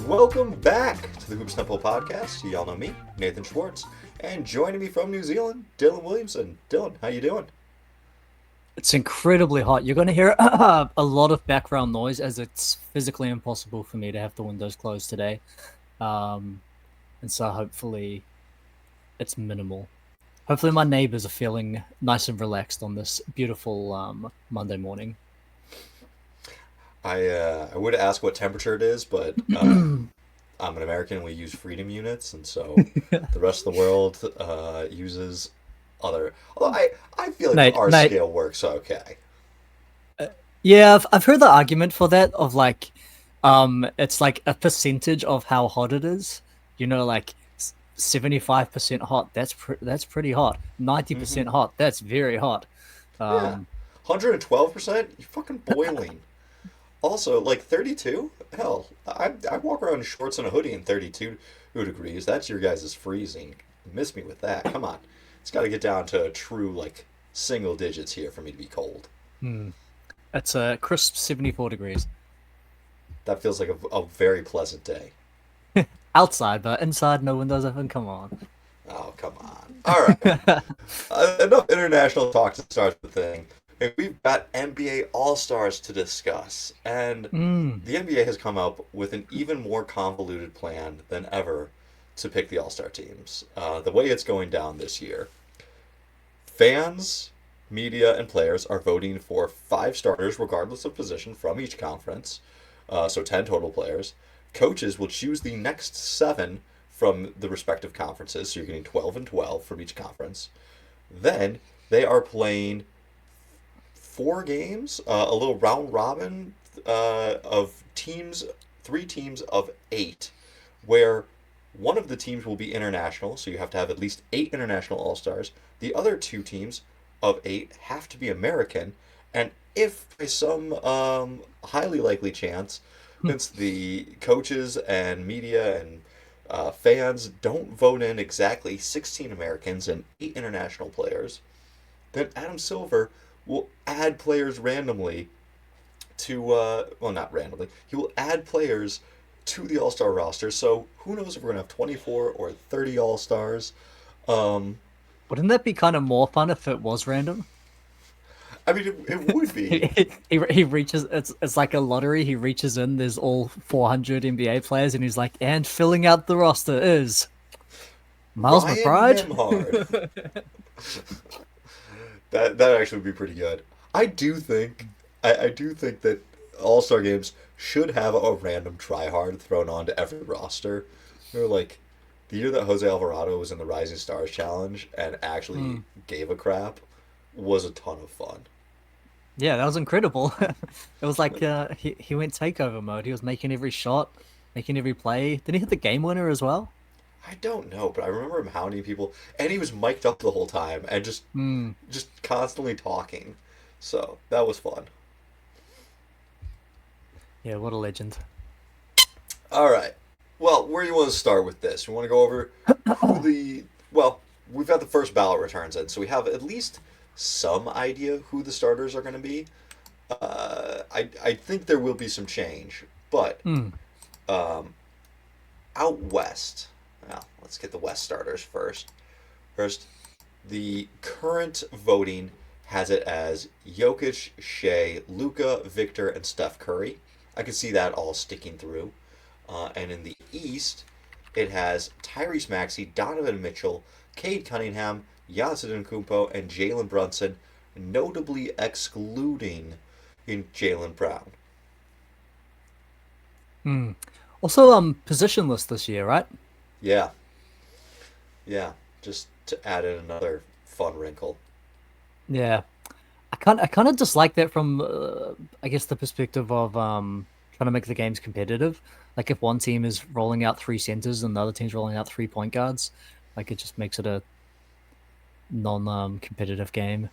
Welcome back to the Hoops Temple podcast. Y'all know me, Nathan Schwartz, and joining me from New Zealand, Dylan Williamson. Dylan, how you doing? It's incredibly hot. You're going to hear a lot of background noise as it's physically impossible for me to have the windows closed today. Um, and so hopefully it's minimal. Hopefully my neighbors are feeling nice and relaxed on this beautiful Monday morning. I would ask what temperature it is, but I'm an American. We use freedom units, and so the rest of the world uses other. Although I feel like Nate, our Nate, scale works okay. yeah, I've heard the argument for that of like, it's like a percentage of how hot it is. You know, like 75% hot. That's pretty hot. Hmm. 90% hot. That's very hot. Yeah, Um, 112%. You're fucking boiling. Also, like 32? Hell, I walk around in shorts and a hoodie in 32 degrees. That's your guys' freezing. Miss me with that. Come on. It's got to get down to true, like, single digits here for me to be cold. hmm. It's a crisp 74 degrees That feels like a very pleasant day. outside, but inside, no windows open. Come on. Oh, come on. All right. Enough international talk to start the thing. Hey, we've got NBA All Stars to discuss, and Mm. the NBA has come up with an even more convoluted plan than ever to pick the All Star teams. The way it's going down this year, fans, media, and players are voting for five starters, regardless of position, from each conference. So 10 total players. Coaches will choose the next seven from the respective conferences. So you're getting 12 and 12 from each conference. Then they are playing four games, a little round robin of teams, three teams of eight, where one of the teams will be international, so you have to have at least eight international All Stars. The other two teams of eight have to be American, and if by some highly likely chance, since the coaches and media and fans don't vote in exactly 16 Americans and eight international players, then Adam Silver will add players randomly to, well, not randomly, he will add players to the All Star roster. So who knows if we're going to have 24 or 30 All Stars. Um, Wouldn't that be kind of more fun if it was random? I mean, it would be. He reaches it's like a lottery. He reaches in. There's all 400 NBA players, and he's like, and filling out the roster is Miles Ryan McBride. Nembhard. That actually would be pretty good. I do think I do think that All Star games should have a random tryhard thrown onto every roster. They're like the year that Jose Alvarado was in the Rising Stars Challenge and actually Hmm. gave a crap was a ton of fun. Yeah, that was incredible. It was like he went takeover mode. He was making every shot, making every play. Did he hit the game winner as well? I don't know, but I remember him hounding people, and he was mic'd up the whole time and Hmm. just constantly talking. So that was fun. Yeah, what a legend. All right. Well, where do you want to start with this? You want to go over who the well, we've got the first ballot returns in, so we have at least some idea who the starters are going to be. I think there will be some change, but Hmm. um, out west. Well, let's get the west starters first. First, the current voting has it as Jokic, Shea, Luca, Victor, and Steph Curry. I could see that all sticking through. And in the East, it has Tyrese Maxey, Donovan Mitchell, Cade Cunningham, Giannis Antetokounmpo, and Jalen Brunson, notably excluding in Jalen Brown. Hmm. Also, positionless this year, right? Yeah, yeah. Just to add in another fun wrinkle. Yeah. I kind of dislike that from I guess the perspective of trying to make the games competitive. Like if one team is rolling out three centers and the other team's rolling out three point guards, like it just makes it a non competitive game.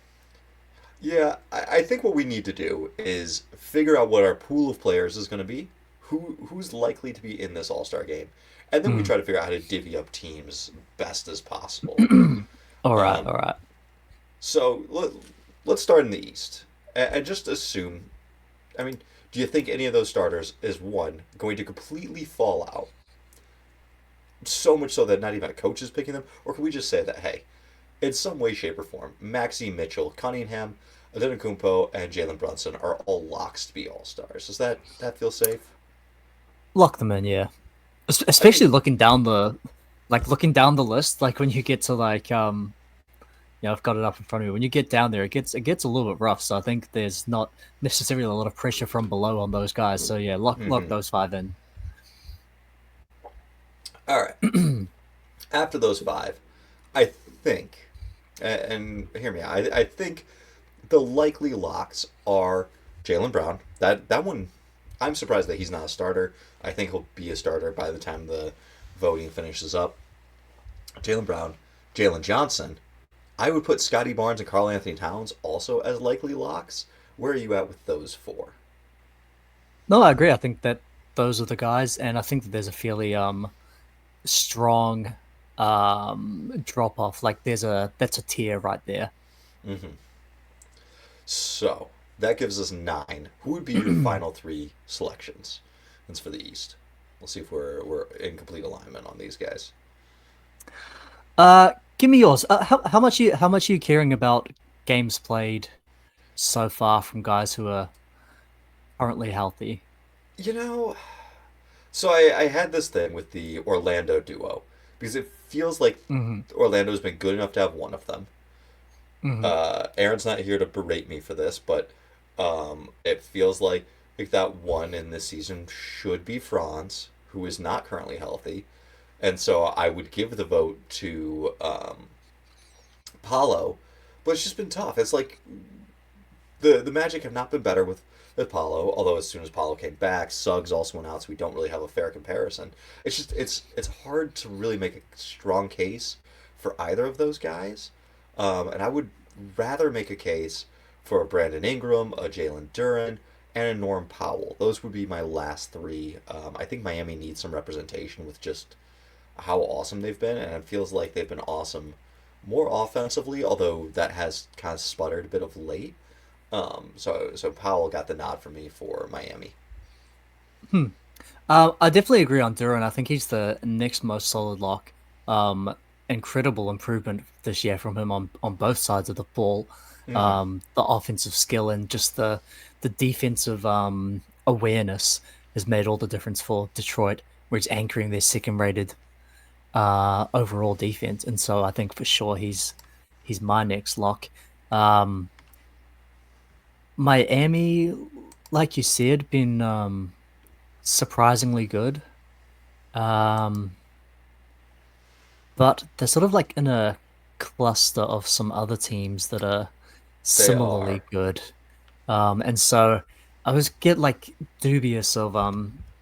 Yeah, I think what we need to do is figure out what our pool of players is going to be, who's likely to be in this All Star game, and then we Hmm. try to figure out how to divvy up teams best as possible. All right, all Um, right. so let's start in the East and just assume. I mean, Do you think any of those starters is one going to completely fall out? So much so that not even a coach is picking them? Or can we just say that, hey, in some way, shape, or form, Maxey Mitchell, Cunningham, Adetokounmpo, and Jalen Brunson are all locks to be all stars? Does that feel safe? Lock them in, yeah. I mean, Especially looking down the list, like when you get to yeah, I've got it up in front of me. When you get down there, it gets a little bit rough. So I think there's not necessarily a lot of pressure from below on those guys. So yeah, lock mhm. those five in. All right. After those five, I think, and hear me, I think the likely locks are Jalen Brown. That one, I'm surprised that he's not a starter. I think he'll be a starter by the time the voting finishes up. Jalen Brown, Jalen Johnson. I would put Scotty Barnes and Carl Anthony Towns also as likely locks. Where are you at with those four? No, I agree. I think that those are the guys, and I think that there's a fairly strong drop off. Like that's a tier right there. Hmm. So that gives us nine. Who would be your final three selections? That's for the East. We'll see if we're in complete alignment on these guys. Give me yours. How much are you caring about games played so far from guys who are currently healthy? You know, so I had this thing with the Orlando duo because it feels like Hmm. Orlando's been good enough to have one of them. Hmm. Aaron's not here to berate me for this, but it feels like that one in this season should be Franz, who is not currently healthy, and so I would give the vote to Paulo, but it's just been tough. It's like the Magic have not been better with Paulo, although as soon as Paulo came back, Suggs also went out, so we don't really have a fair comparison. It's just it's hard to really make a strong case for either of those guys, and I would rather make a case for a Brandon Ingram, a Jalen Duren, and a Norm Powell. Those would be my last three. I think Miami needs some representation with just how awesome they've been, and it feels like they've been awesome more offensively, although that has kind of sputtered a bit of late. So Powell got the nod for me for Miami. Hmm. I definitely agree on Duran. I think he's the next most solid lock. Incredible improvement this year from him on both sides of the ball. Mm-hmm. The offensive skill and just the defensive awareness has made all the difference for Detroit, where he's anchoring their second rated overall defense. And so I think for sure he's my next lock. Um, Miami, like you said, been surprisingly good. Um, but they're sort of like in a cluster of some other teams that are They are. similarly good. And so I was get like dubious of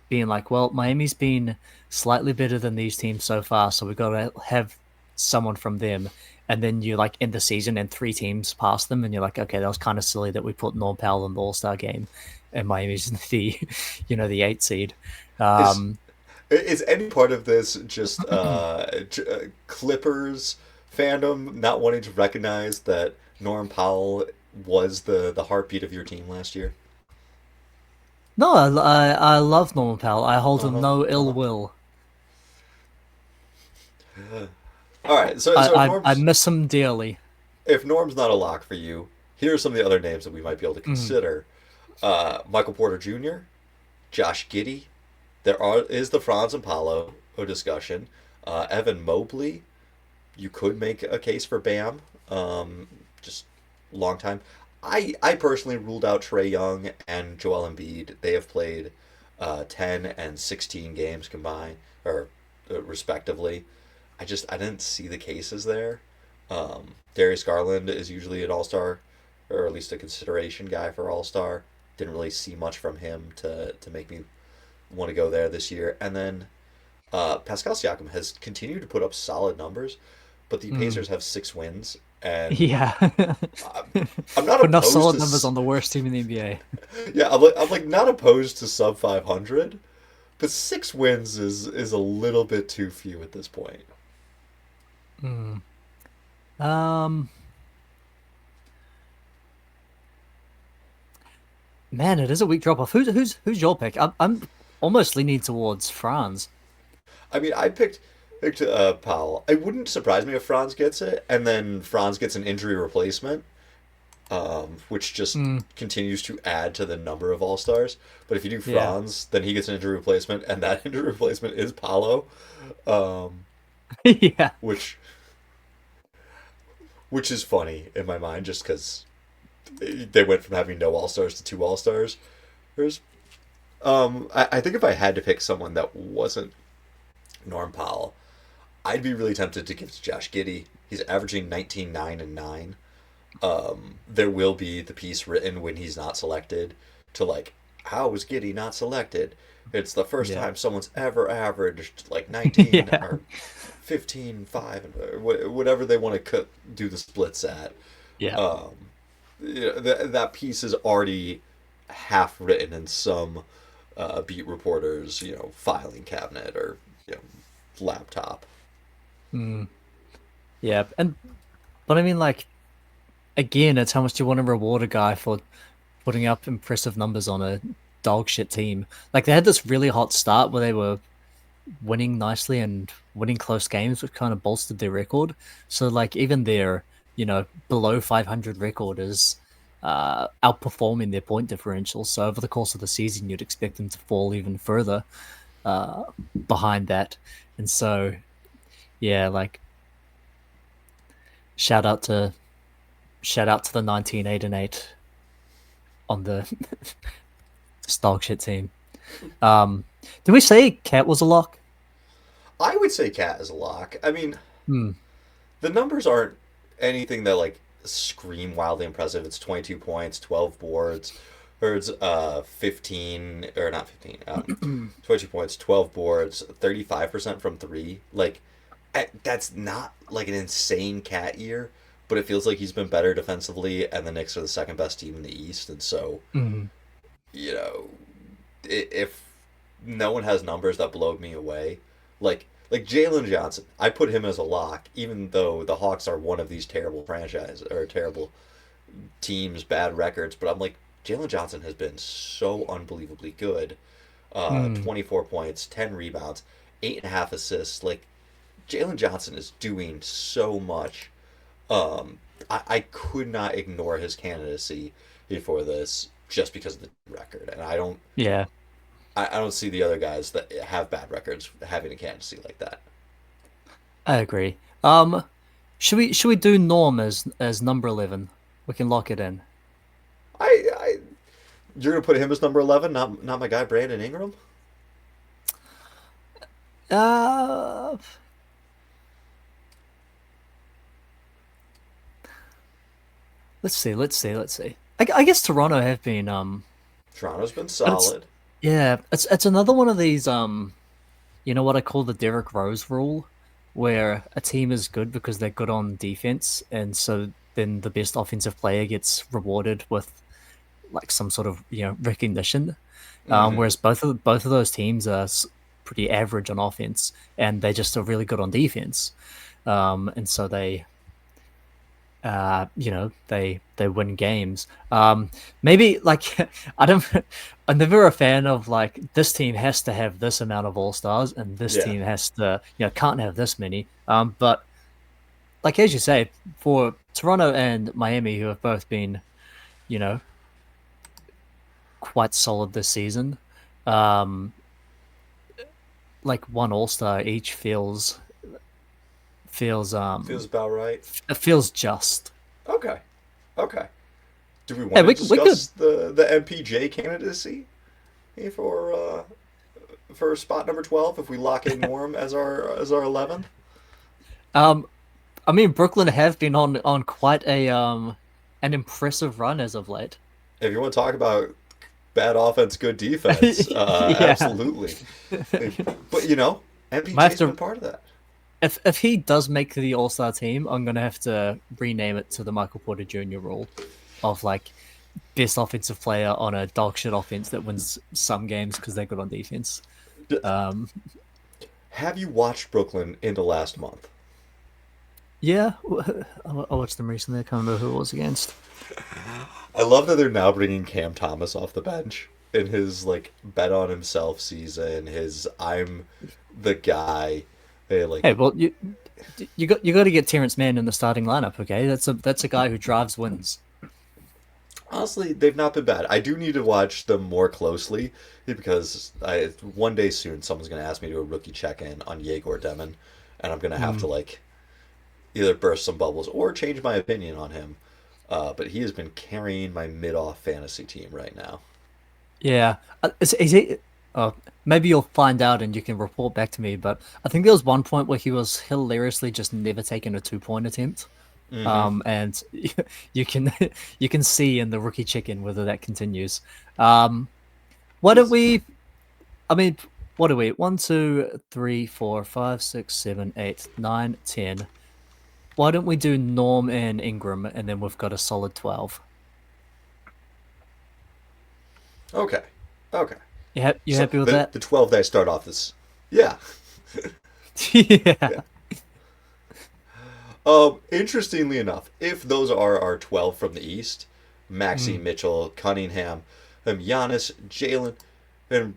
being like, well, Miami's been slightly better than these teams so far, so we've got to have someone from them. And then you like end the season and three teams pass them, and you're like, okay, that was kind of silly that we put Norm Powell in the All-Star game, and Miami's the, the eight seed. Is Um, is any part of this just Clippers fandom not wanting to recognize that Norm Powell was the heartbeat of your team last year? no, I love Norman Powell. I hold Uh him huh. no Uh ill huh. will. All right. So I miss him dearly. If Norm's not a lock for you, here are some of the other names that we might be able to Mhm. consider. Michael Porter Jr., Josh Giddey. There is the Franz and Paulo discussion. Evan Mobley. You could make a case for Bam. Just long time. I personally ruled out Trey Young and Joel Embiid. They have played 10 and 16 games combined, or respectively. I didn't see the cases there. Darius Garland is usually an All Star, or at least a consideration guy for All Star. Didn't really see much from him to make me want to go there this year. And then Pascal Siakam has continued to put up solid numbers, but the Mm. Pacers have 6 wins, and Yeah. I'm, I'm not Putting up opposed solid to numbers on the worst team in the NBA. yeah, I'm like not opposed to sub 500, but 6 wins is a little bit too few at this point. Mm. Um, Man, it is a weak drop off. Who's your pick? I'm almost leaning towards Franz. I mean, I picked Powell. It wouldn't surprise me if Franz gets it, and then Franz gets an injury replacement, which just Hmm. continues to add to the number of All Stars. But if you do Yeah. Franz, then he gets an injury replacement, and that injury replacement is Paolo, um, Yeah. which which is funny in my mind, just because they went from having no All Stars to two All Stars. There's, I think if I had to pick someone that wasn't Norm Powell, I'd be really tempted to give it to Josh Giddey. He's averaging 19, 9, and 9. There will be the piece written when he's not selected to like, how was Giddey not selected? It's the first Yeah. time someone's ever averaged like 19 Yeah. or 15, 5, or whatever they want to do the splits at. Yeah. Um, that piece is already half written in some beat reporters, filing cabinet or you know, laptop. Mm. Yeah. But I mean, like, again, it's how much do you want to reward a guy for putting up impressive numbers on a dog shit team? Like they had this really hot start where they were winning nicely and winning close games, which kind of bolstered their record. So like even their, below 500 record is outperforming their point differential. So over the course of the season, you'd expect them to fall even further uh, behind that. And so, yeah, like shout out to the 19 8-8 on the dog shit team. Did we say Cat was a lock? I would say Cat is a lock. I mean, Hmm. the numbers aren't anything that like scream wildly impressive. It's 22 points, 12 boards. Herd's 15 or not 15. 22 points, 12 boards, 35% from 3. Like that's not like an insane Cat year, but it feels like he's been better defensively and the Knicks are the second best team in the East, and so, Mhm. you know, if no one has numbers that blow me away, like Jalen Johnson, I put him as a lock, even though the Hawks are one of these terrible franchises or terrible teams, bad records. But I'm like, Jalen Johnson has been so unbelievably good. Mm. 24 points, 10 rebounds, 8.5 assists. Like Jalen Johnson is doing so much. I could not ignore his candidacy before this just because of the record, and Yeah, I don't see the other guys that have bad records having a candidacy like that. I agree. Should we do Norm as number 11? We can lock it in. I You're gonna put him as number 11, not my guy Brandon Ingram. Uh, let's see. I guess Toronto have been Toronto's been but it's solid. yeah, it's another one of these what I call the Derrick Rose rule, where a team is good because they're good on defense, and so then the best offensive player gets rewarded with like some sort of recognition. Hmm. Whereas both of those teams are pretty average on offense, and they just are really good on defense. And so they win games. Maybe like I don't, I'm never a fan of like this team has to have this amount of all stars, and this Yeah. team has to can't have this many. But like as you say, for Toronto and Miami, who have both been you know quite solid this season. Um, like one All Star each feels Feels about right. it feels just. Okay. Okay. Do we Hey, want to we could discuss the MPJ candidacy for spot number 12 if we lock in Norm as our 11th? um I mean Brooklyn have been on quite a an impressive run as of late. If you want to talk about bad offense, good defense, Yeah. absolutely. But Might have MPJ's been to part of that. if he does make the All Star team, I'm gonna have to rename it to the Michael Porter Jr. rule of like best offensive player on a dog shit offense that wins some games because they're good on defense. Um, Have you watched Brooklyn in the last month? Yeah, I watched them recently. I can't remember who it was against. I love that they're now bringing Cam Thomas off the bench in his like bet on himself season. His I'm the guy. They Hey, like well, you got to get Terrence Mann in the starting lineup. Okay, that's a guy who drives wins. honestly, they've not been bad. I do need to watch them more closely because one day soon someone's going to ask me to do a rookie check in on Yegor Demon, and I'm going to have Hmm. to like either burst some bubbles or change my opinion on him. But he has been carrying my mid-off fantasy team right now. Yeah, is he? Oh, maybe you'll find out and you can report back to me. But I think there was one point where he was hilariously just never taking a 2 point attempt. Mm-hmm. And you can you can see in the rookie chicken whether that continues. Um, why don't He's we? I mean, what are we? 1, 2, 3, 4, 5, 6, 7, 8, 9, 10. Why don't we do Norm and Ingram, and then we've got a solid 12. okay. Okay. You So happy with the that? the 12 that I start off this, yeah, Yeah. yeah. Interestingly enough, if those are our 12 from the East, Maxi Mm. Mitchell, Cunningham, Giannis, Jalen, and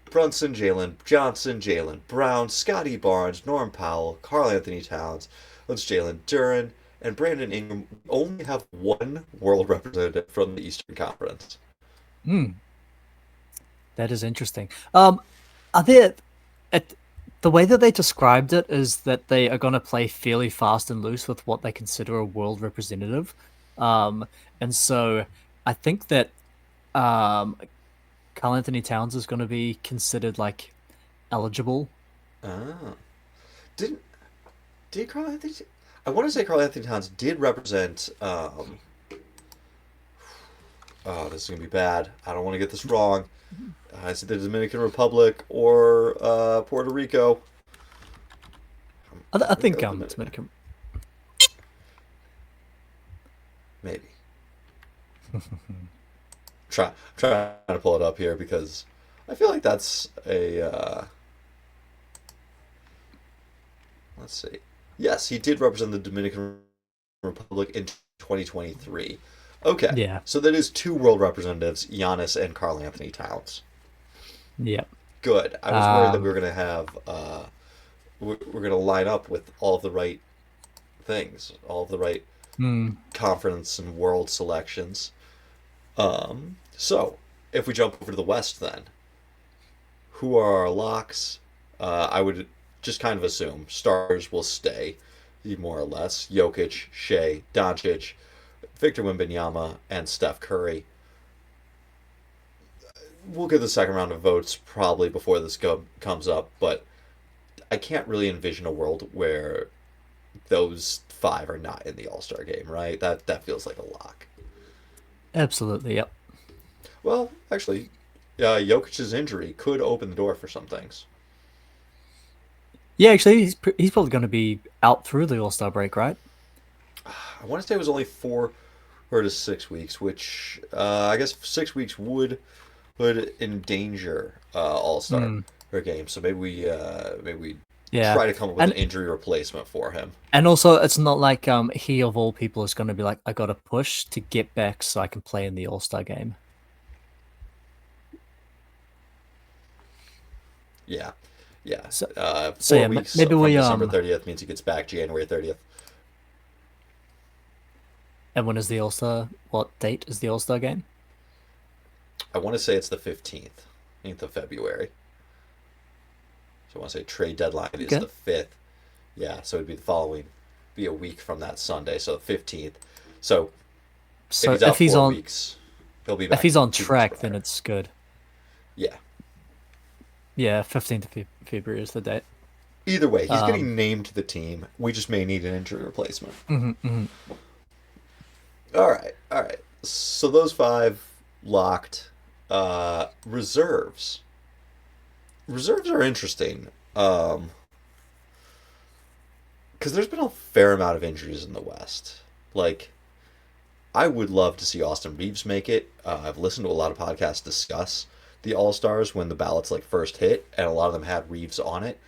Brunson, Jalen Johnson, Jalen Brown, Scotty Barnes, Norm Powell, Carl Anthony Towns, that's Jalen Duran, and Brandon Ingram only have one world representative from the Eastern Conference. Mm. That is interesting. Are there it, the way that they described it is that they are going to play fairly fast and loose with what they consider a world representative. Um, and so I think that um, Karl Anthony Towns is going to be considered like eligible. Ah, didn't did Carl Anthony? I want to say Carl Anthony Towns did represent. Oh, this is gonna be bad. I don't want to get this wrong. Is it the Dominican Republic or Puerto Rico? I I'm gonna think go Dominican. Dominican. Maybe. Trying to pull it up here because I feel like that's a. Let's see. Yes, he did represent the Dominican Republic in 2023. Okay, Yeah, so that is two world representatives, Giannis and Carl Anthony Towns. yeah. Good. I was worried that we Um, were gonna have we're gonna line up with all of the right things, all of the right hmm. conference and world selections. So if we jump over to the West, then who are our locks? I would just kind of assume stars will stay, more or less. Jokic, Shea, Doncic, Victor Wembanyama, and Steph Curry. We'll get the second round of votes probably before this comes up, but I can't really envision a world where those five are not in the All Star game, right? That feels like a lock. Absolutely, yep. Well, actually, Jokic's injury could open the door for some things. Yeah, actually, he's probably going to be out through the All-Star break, right? I want to say it was only 4 to 6 weeks, which I guess 6 weeks would endanger All Star Hmm. game. So maybe we Yeah, try to come up with an and injury replacement for him. and also it's not like he of all people is going to be like, I got to push to get back so I can play in the All-Star game. Yeah, yeah. So so Four yeah, weeks maybe from we December 30th means he gets back January 30th. and when is the All-Star? What date is the All-Star game? I want to say it's the 15th of February. So I want to say trade deadline is Okay. the 5th. Yeah, so it'd be the following, be a week from that Sunday, so the 15th. So if So he's out 4 weeks, he'll be if back he's on 2 weeks track, then prior. it's good. Yeah. Yeah, 15th of February is the date. Either way, he's Um, getting named to the team. We just may need an injury replacement. mhm, mhm. All right, all right. So those five locked. Reserves. Reserves are interesting. Because there's been a fair amount of injuries in the West. Like, I would love to see Austin Reeves make it. I've listened to a lot of podcasts discuss the All Stars when the ballots like first hit, and a lot of them had Reeves on it.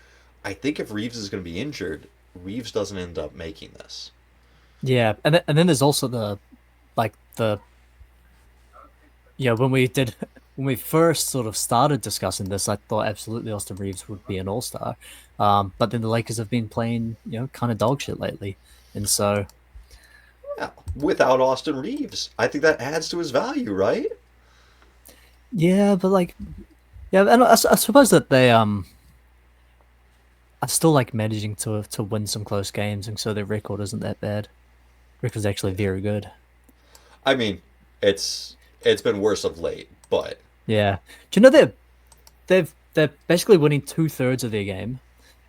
I think if Reeves is going to be injured, Reeves doesn't end up making this. Yeah, and then there's also the like the when we did when we first sort of started discussing this, I thought absolutely Austin Reeves would be an all-star. But then the Lakers have been playing, kind of dog shit lately. And so Yeah, without Austin Reeves, I think that adds to his value, right? yeah, but yeah, and I suppose that they I still like managing to win some close games, and so their record isn't that bad. Record's actually very good. I mean, it's been worse of late, but Yeah. Do you know they're basically winning 2/3 of their game,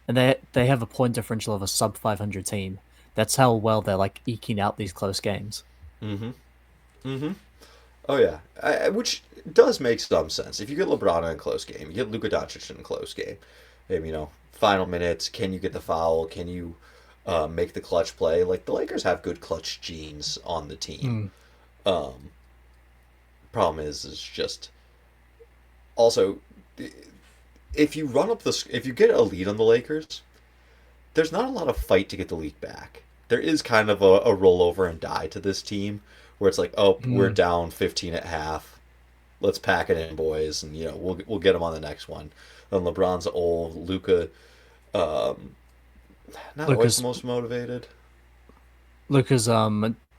and they have a point differential of a sub 500 team. That's how well they're like eking out these close games. mm-hmm, mm-hmm. Oh yeah, which does make some sense. If you get LeBron in a close game, you get Luka Doncic in a close game. Final minutes. Can you get the foul? Can you make the clutch play? Like the Lakers have good clutch genes on the team. Mm, Um, Problem is just also if you get a lead on the Lakers, there's not a lot of fight to get the lead back. There is kind of a rollover and die to this team where it's like, oh, we're mm. down 15 at half. Let's pack it in, boys, and we'll get them on the next one. Then LeBron's old, Luca, um, not always the Lucas most motivated. Lucas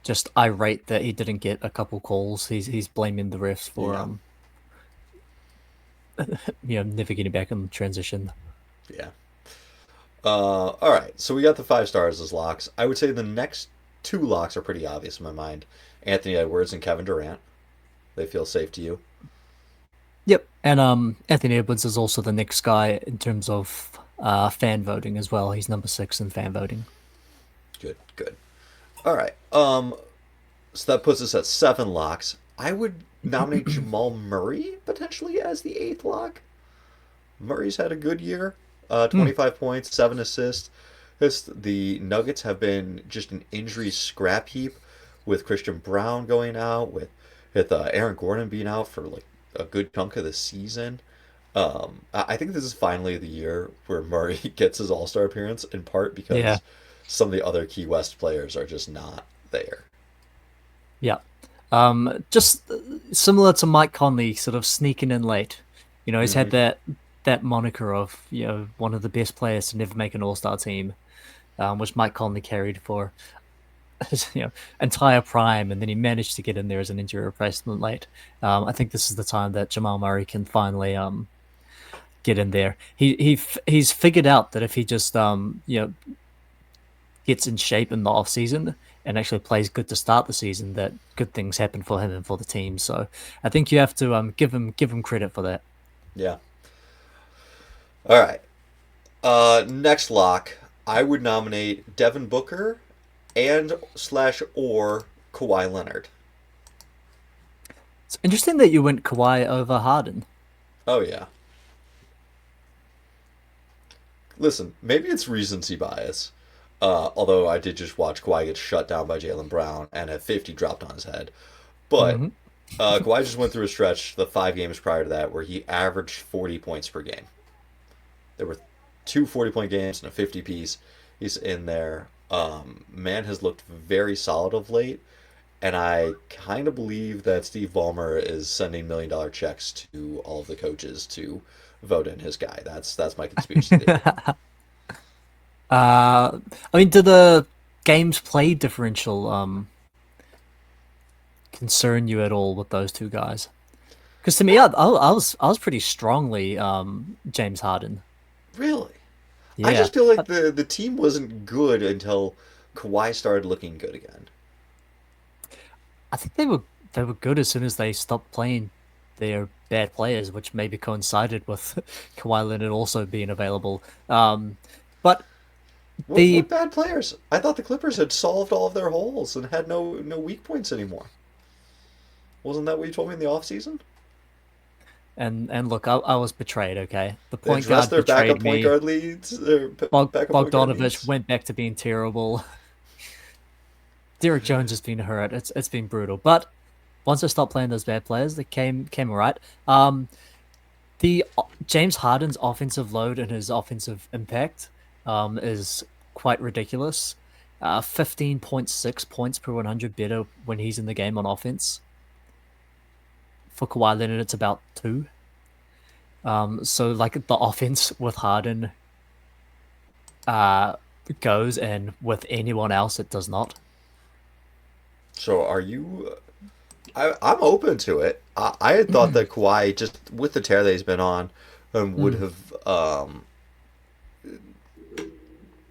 just irate that he didn't get a couple calls. He's blaming the refs for Yeah, never getting back in transition. yeah. All right, so we got the 5 stars as locks. I would say the next two locks are pretty obvious in my mind. Anthony Edwards and Kevin Durant. They feel safe to you. Yep, and Anthony Edwards is also the next guy in terms of fan voting as well. He's number 6 in fan voting. Good, good. All right. So that puts us at 7 locks. I would nominate Jamal Murray potentially as the eighth lock. Murray's had a good year. Hmm. 25 points, 7 assists. The Nuggets have been just an injury scrap heap with Christian Brown going out, with Aaron Gordon being out for like a good chunk of the season. I think this is finally the year where Murray gets his All Star appearance, in part Yeah, because some of the other Key West players are just not there. yeah. Just similar to Mike Conley, sort of sneaking in late. He's had Hmm. that moniker of one of the best players to never make an All-Star team, which Mike Conley carried for his entire prime, and then he managed to get in there as an injury replacement late. I think this is the time that Jamal Murray can finally get in there. He's figured out that if he just gets in shape in the off season and actually plays good to start the season, that good things happen for him and for the team. So I think you have to give him credit for that. Yeah. All right. Next lock, I would nominate Devin Booker and slash or Kawhi Leonard. It's interesting that you went Kawhi over Harden. Oh yeah. Listen, maybe it's recency bias. Although I did just watch Kawhi get shut down by Jaylen Brown and have 50 dropped on his head. But Hmm. Kawhi just went through a stretch the 5 games prior to that where he averaged 40 points per game. There were two 40-point games and a 50 piece. He's in there. Man has looked very solid of late, and I kind of believe that Steve Ballmer is sending $1 million checks to all of the coaches to vote in his guy. That's my conspiracy theory. I mean, do the games play differential concern you at all with those two guys? Because to me, I was pretty strongly James Harden. Really? I Yeah, just feel like the team wasn't good until Kawhi started looking good again. I think they were good as soon as they stopped playing their bad players, which maybe coincided with Kawhi Leonard also being available. But What the bad players? I thought the Clippers had solved all of their holes and had no weak points anymore. Wasn't that what you told me in the offseason? and look, I was betrayed. Okay, the They point addressed guard their backup betrayed point me. guard leads, their backup point guard Bogdanovich needs. went back to being terrible. Derek Jones has been hurt. It's been brutal. But once I stopped playing those bad players, they came all right. The James Harden's offensive load and his offensive impact is quite ridiculous. 15.6 points per 100 better when he's in the game on offense. For Kawhi Leonard, it's about 2. So like the offense with Harden goes, and with anyone else, it does not. So are you? I'm open to it. I had thought that Kawhi, just with the tear that he's been on, would Mm. have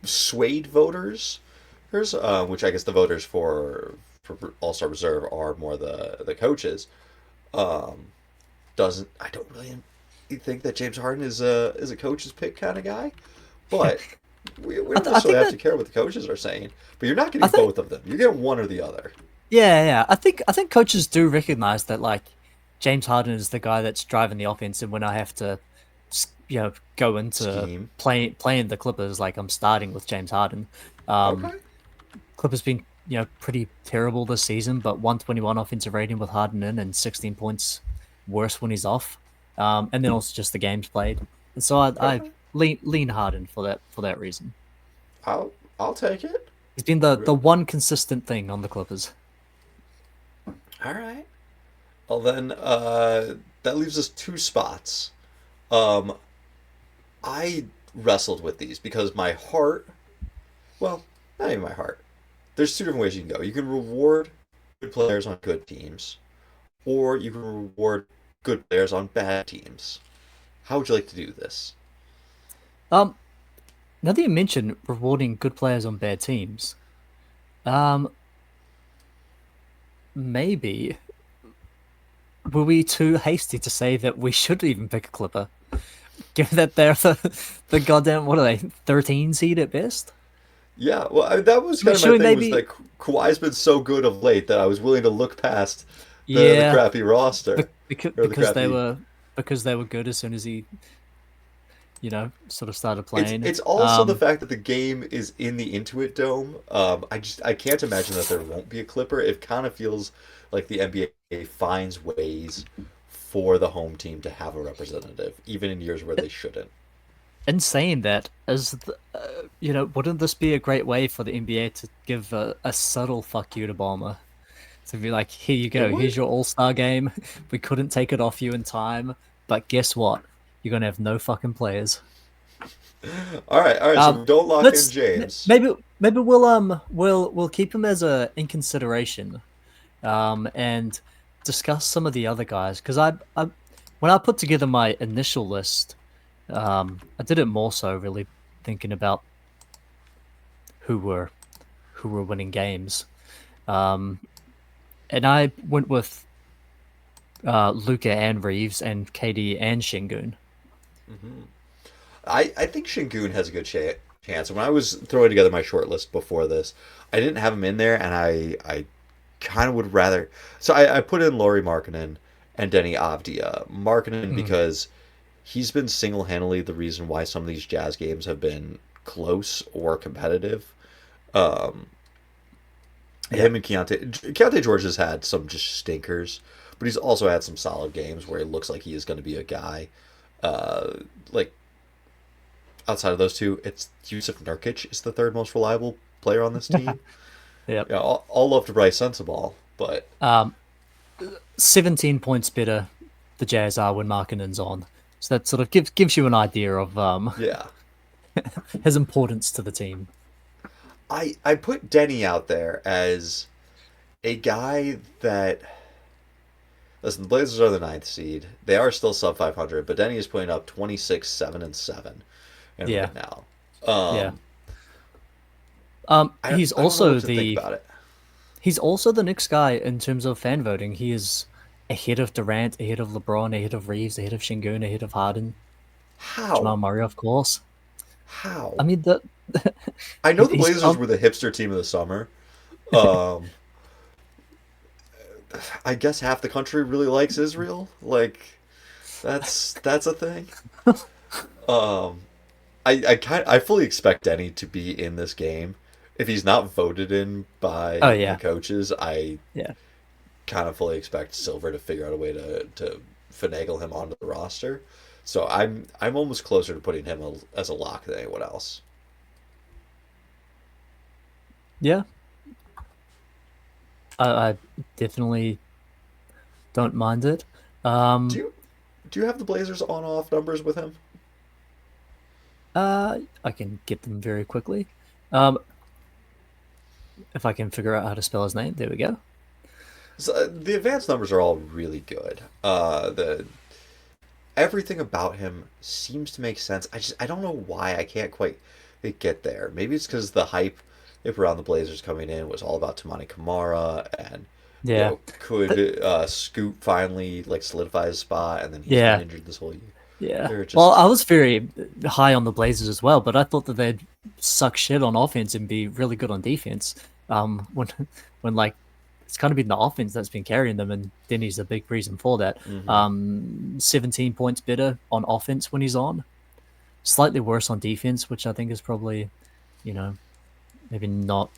swayed voters. Which I guess the voters for All Star Reserve are more the coaches. Um, doesn't I don't really think that James Harden is a coach's pick kind of guy, but we don't I necessarily think have that to care what the coaches are saying. But you're not I getting think both of them. You're getting one or the other. yeah. I think coaches do recognize that like James Harden is the guy that's driving the offense, and when I have to, go into Scheme. playing the Clippers, like I'm starting with James Harden. Um, Okay. Clippers been pretty terrible this season, but 121 offensive rating with Harden in and 16 points worse when he's off. And then also just the games played. And so I Okay. lean Harden for that reason. I'll I'll take it. He's been the one consistent thing on the Clippers. All right. Well then, that leaves us two spots. Um, I wrestled with these because my heart, well, not even my heart. There's two different ways you can go. You can reward good players on good teams, or you can reward good players on bad teams. How would you like to do this? Um, Now that you mentioned rewarding good players on bad teams, um, maybe were we too hasty to say that we should even pick a Clipper, given that they're the goddamn, what are they, 13 seed at best? Yeah, well, that was kind of Should my we thing was maybe? that Kawhi's been so good of late that I was willing to look past the Yeah, crappy roster or the because crappy. they were good as soon as he sort of started It's playing. it's also the fact that the game is in the Intuit Dome. I can't imagine that there won't be a Clipper. It kind of feels like the NBA finds ways for the home team to have a representative, even in years where they shouldn't. In saying that, wouldn't this be a great way for the NBA to give a subtle fuck you to Bomber? To be like, here you It go, would. here's your All-Star game. We couldn't take it off you in time, but guess what? You're gonna have no fucking players. All right. So Um, we don't lock in James. maybe we'll keep him as a in consideration, and discuss some of the other guys because I when I put together my initial list, I did it more so really thinking about who were winning games. Um, and I went with Luca and Reeves and KD and Shingun. hmm I think Shingun has a good chance. When I was throwing together my short list before this, I didn't have him in there, and I kind of would rather. So I put in Laurie Markkinen and Denny Avdia. Markkinen Mm, because he's been single handedly the reason why some of these Jazz games have been close or competitive. Um, yeah. him and Keontae George has had some just stinkers, but he's also had some solid games where it looks like he is going to be a guy. Like outside of those two, it's Yusuf Nurkic is the third most reliable player on this team. Yep. Yeah, all love to Bryce Sensabaugh, but Um, 17 points better the Jazz are when Markkinen's on. So that sort of gives you an idea of yeah, his importance to the team. I put Denny out there as a guy that listen. The Blazers are the ninth seed. They are still sub 500, but Denny is putting up 26, 7 and 7 in a Yeah, win now. yeah. Um, He's I don't know what also to think about it. the next guy in terms of fan voting. He is ahead of Durant, ahead of LeBron, ahead of Reeves, ahead of Shingun, ahead of Harden, How? Jamal Murray, of course. I How? mean, the I know the he's Blazers were the hipster team of the summer. Um, I guess half the country really likes Israel. Like that's a thing. Um, I fully expect Denny to be in this game. If he's not voted in oh by the yeah, coaches, I yeah. kind of fully expect Silver to figure out a way to finagle him onto the roster. So I'm almost closer to putting him as a lock than anyone else. Yeah, I definitely don't mind it. Do Um, you do you have the Blazers on-off numbers with him? I can get them very quickly. Um, if I can figure out how to spell his name, there we go. So, the advanced numbers are all really good. The everything about him seems to make sense. I don't know why I can't quite get there. Maybe it's because the hype around the Blazers coming in was all about Tamani Kamara and Yeah, but could Scoot finally like solidify his spot, and then he's been yeah, injured this whole year. yeah. They're Well, just I was very high on the Blazers as well, but I thought that they'd suck shit on offense and be really good on defense. When like it's kind of been the offense that's been carrying them, and Denny's a big reason for that. hmm 17 points better on offense when he's on, slightly worse on defense, which I think is probably, you know, maybe not,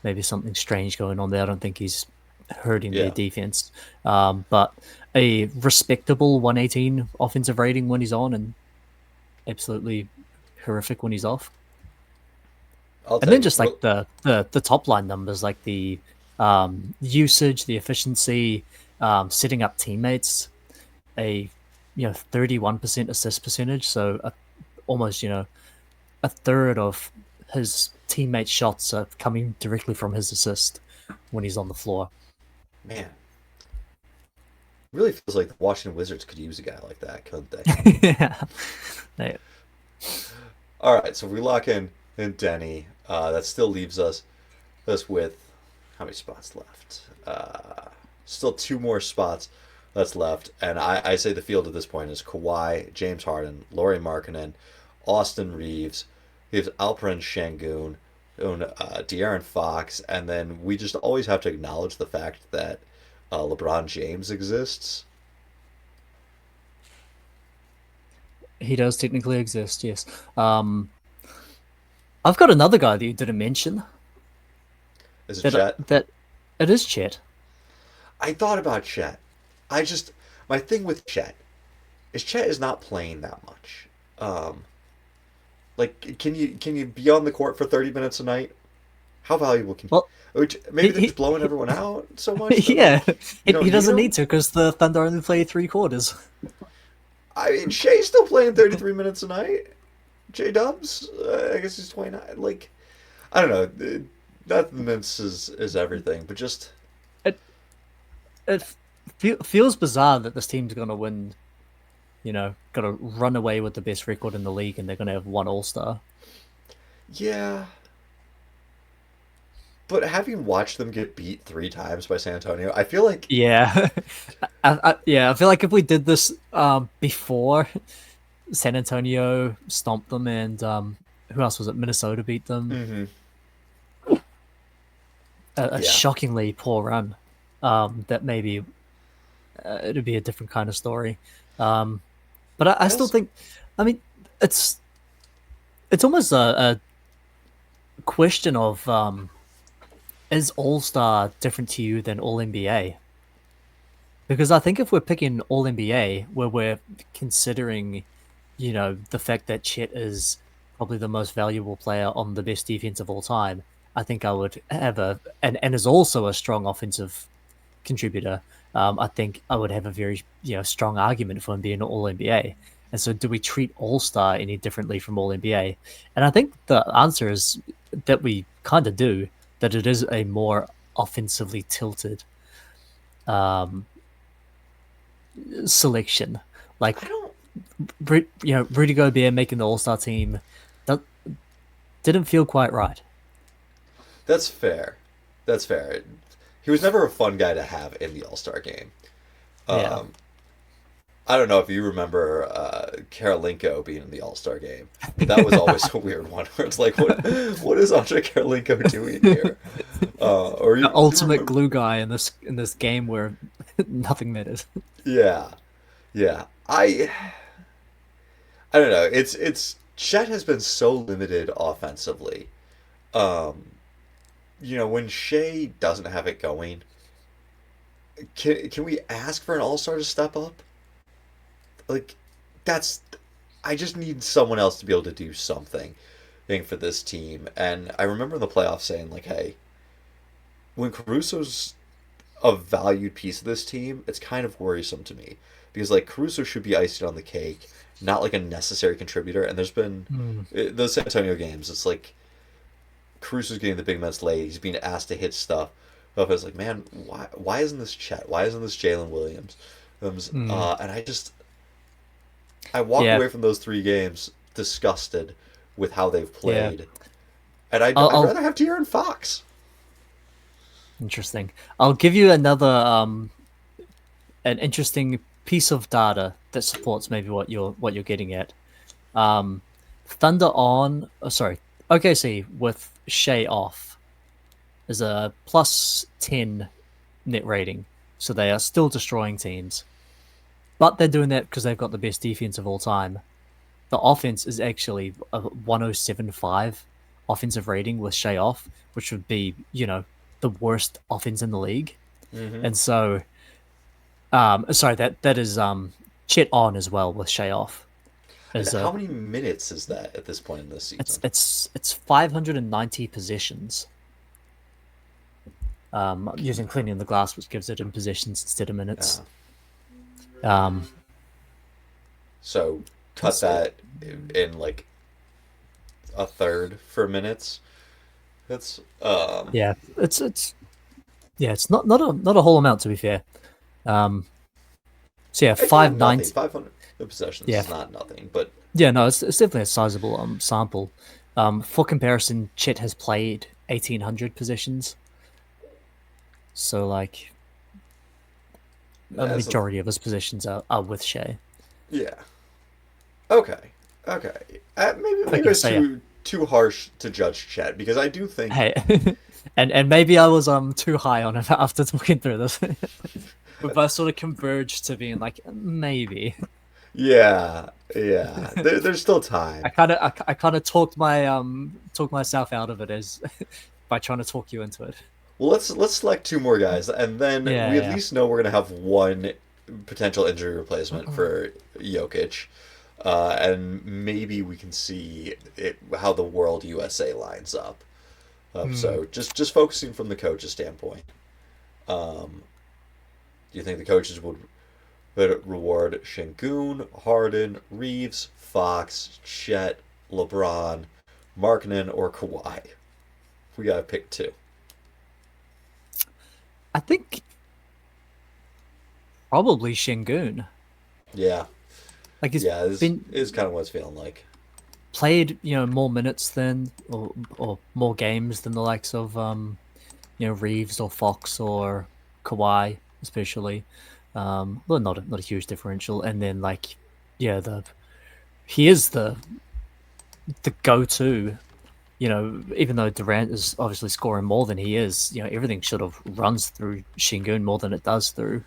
maybe something strange going on there. I don't think he's hurting their yeah. defense, but a respectable 118 offensive rating when he's on, and absolutely horrific when he's off. I'll And tell then you. just like the top line numbers, like the usage, the efficiency, setting up teammates, a 31% assist percentage, so almost a third of his teammates' shots are coming directly from his assist when he's on the floor. Man, really feels like the Washington Wizards could use a guy like that, couldn't they? Yeah. They- All right, so we lock in Denny. That still leaves us with how many spots left? Still two more spots that's left, and I say the field at this point is Kawhi, James Harden, Lauri Markkanen, Austin Reeves. We have Alperen Şengün, De'Aaron Fox, and then we just always have to acknowledge the fact that LeBron James exists. he does technically exist, yes. Um, I've got another guy that you didn't mention Is it that Chet? that it is Chet. I thought about Chet. I just my thing with Chet is not playing that much. Um, like, can you be on the court for 30 minutes a night? How valuable can Well, which maybe they're he, just blowing everyone out so much he that yeah, like you don't he need doesn't him. need to because the Thunder only play three quarters. I mean, Shea's still playing 33 minutes a night. J Dubs, I guess he's 29. Like, I don't know. Not the minutes is everything, but just It it feels bizarre that this team's gonna win. Gonna run away with the best record in the league, and they're gonna have one All Star. yeah. But having watched them get beat 3 times by San Antonio, I feel like Yeah, yeah. I feel like if we did this before San Antonio stomped them, and who else was it? Minnesota beat them. hmm A yeah. shockingly poor run. That maybe it'd be a different kind of story. Um, but I I still also think, I mean, it's it's almost a question of is All Star different to you than All NBA? Because I think if we're picking All NBA, where we're considering, the fact that Chet is probably the most valuable player on the best defense of all time, I think I would have and is also a strong offensive contributor. I think I would have a very strong argument for him being All NBA. And so, do we treat All Star any differently from All NBA? And I think the answer is that we kind of do. That it is a more offensively tilted um, selection. Like I don't. Rudy Gobert making the All Star team that didn't feel quite right. That's fair. That's fair. He was never a fun guy to have in the All Star game. Yeah, Um, I don't know if you remember Karolinko being in the All Star game, but that was always a weird one where it's like, what is Andre Karolinko doing here? Or the you ultimate remember? glue guy in this game where nothing matters. Yeah, yeah. I don't know. It's Chet has been so limited offensively. Um, when Shea doesn't have it going, can we ask for an All Star to step up? Like, that's I just need someone else to be able to do something. thing for this team. And I remember in the playoffs saying like, hey, when Caruso's a valued piece of this team, it's kind of worrisome to me because like Caruso should be icing on the cake, not like a necessary contributor. And there's been Hmm. those San Antonio games. It's like Caruso's getting the big minutes late. He's being asked to hit stuff. But I was like, man, why isn't this Chet? Why isn't this Jalen Williams? Hmm. And I walked Yeah, away from those 3 games disgusted with how they've yeah. played, and I'd I'll rather have De'Aaron Fox. Interesting. I'll give you another an interesting piece of data that supports maybe what you're getting at. Um, Thunder on, oh, sorry, OKC with Shea off is a +10 net rating, so they are still destroying teams, but they're doing that because they've got the best defense of all time. The offense is actually a 107.5 offensive rating with Shea off, which would be the worst offense in the league. Hmm. And so, sorry, that is Chet on as well with Shea off. And Is how many minutes is that at this point in this it's season? it's it's 590 possessions. Using cleaning the glass, which gives it in possessions instead of minutes. Uh, Um, so cut it's, that in like a third for minutes. That's yeah, it's not a whole amount to be fair. Um, so yeah, it's not five nothing. ninety. 500 possessions Yeah, is not nothing, but yeah, no, it's definitely a sizable sample. For comparison, Chet has played 1,800 possessions, so like a that's a, majority of his positions are with Shea. yeah. Okay, okay. Maybe Okay, it's so yeah, too harsh to judge Chet because I do think hey, and maybe I was too high on him after talking through this. We both sort of converged to being like maybe. yeah, yeah. There's still time. I kind of talked myself out of it as by trying to talk you into it. Well, let's select 2 more guys, and then Yeah, we at yeah. least know we're gonna have one potential injury replacement for Jokic, and maybe we can see how the World USA lines up. Hmm. So just focusing from the coach's standpoint, um, do you think the coaches would reward Şengün, Harden, Reeves, Fox, Chet, LeBron, Markkanen, or Kawhi? We gotta pick 2. I think probably Shingun. Yeah, Like he's yeah. This been is kind of what it's feeling like. played, more minutes than or more games than the likes of Reeves or Fox or Kawhi, especially. Well, not a huge differential. And then like, yeah, he is the go-to. Even though Durant is obviously scoring more than he is, everything sort of runs through Shingun more than it does through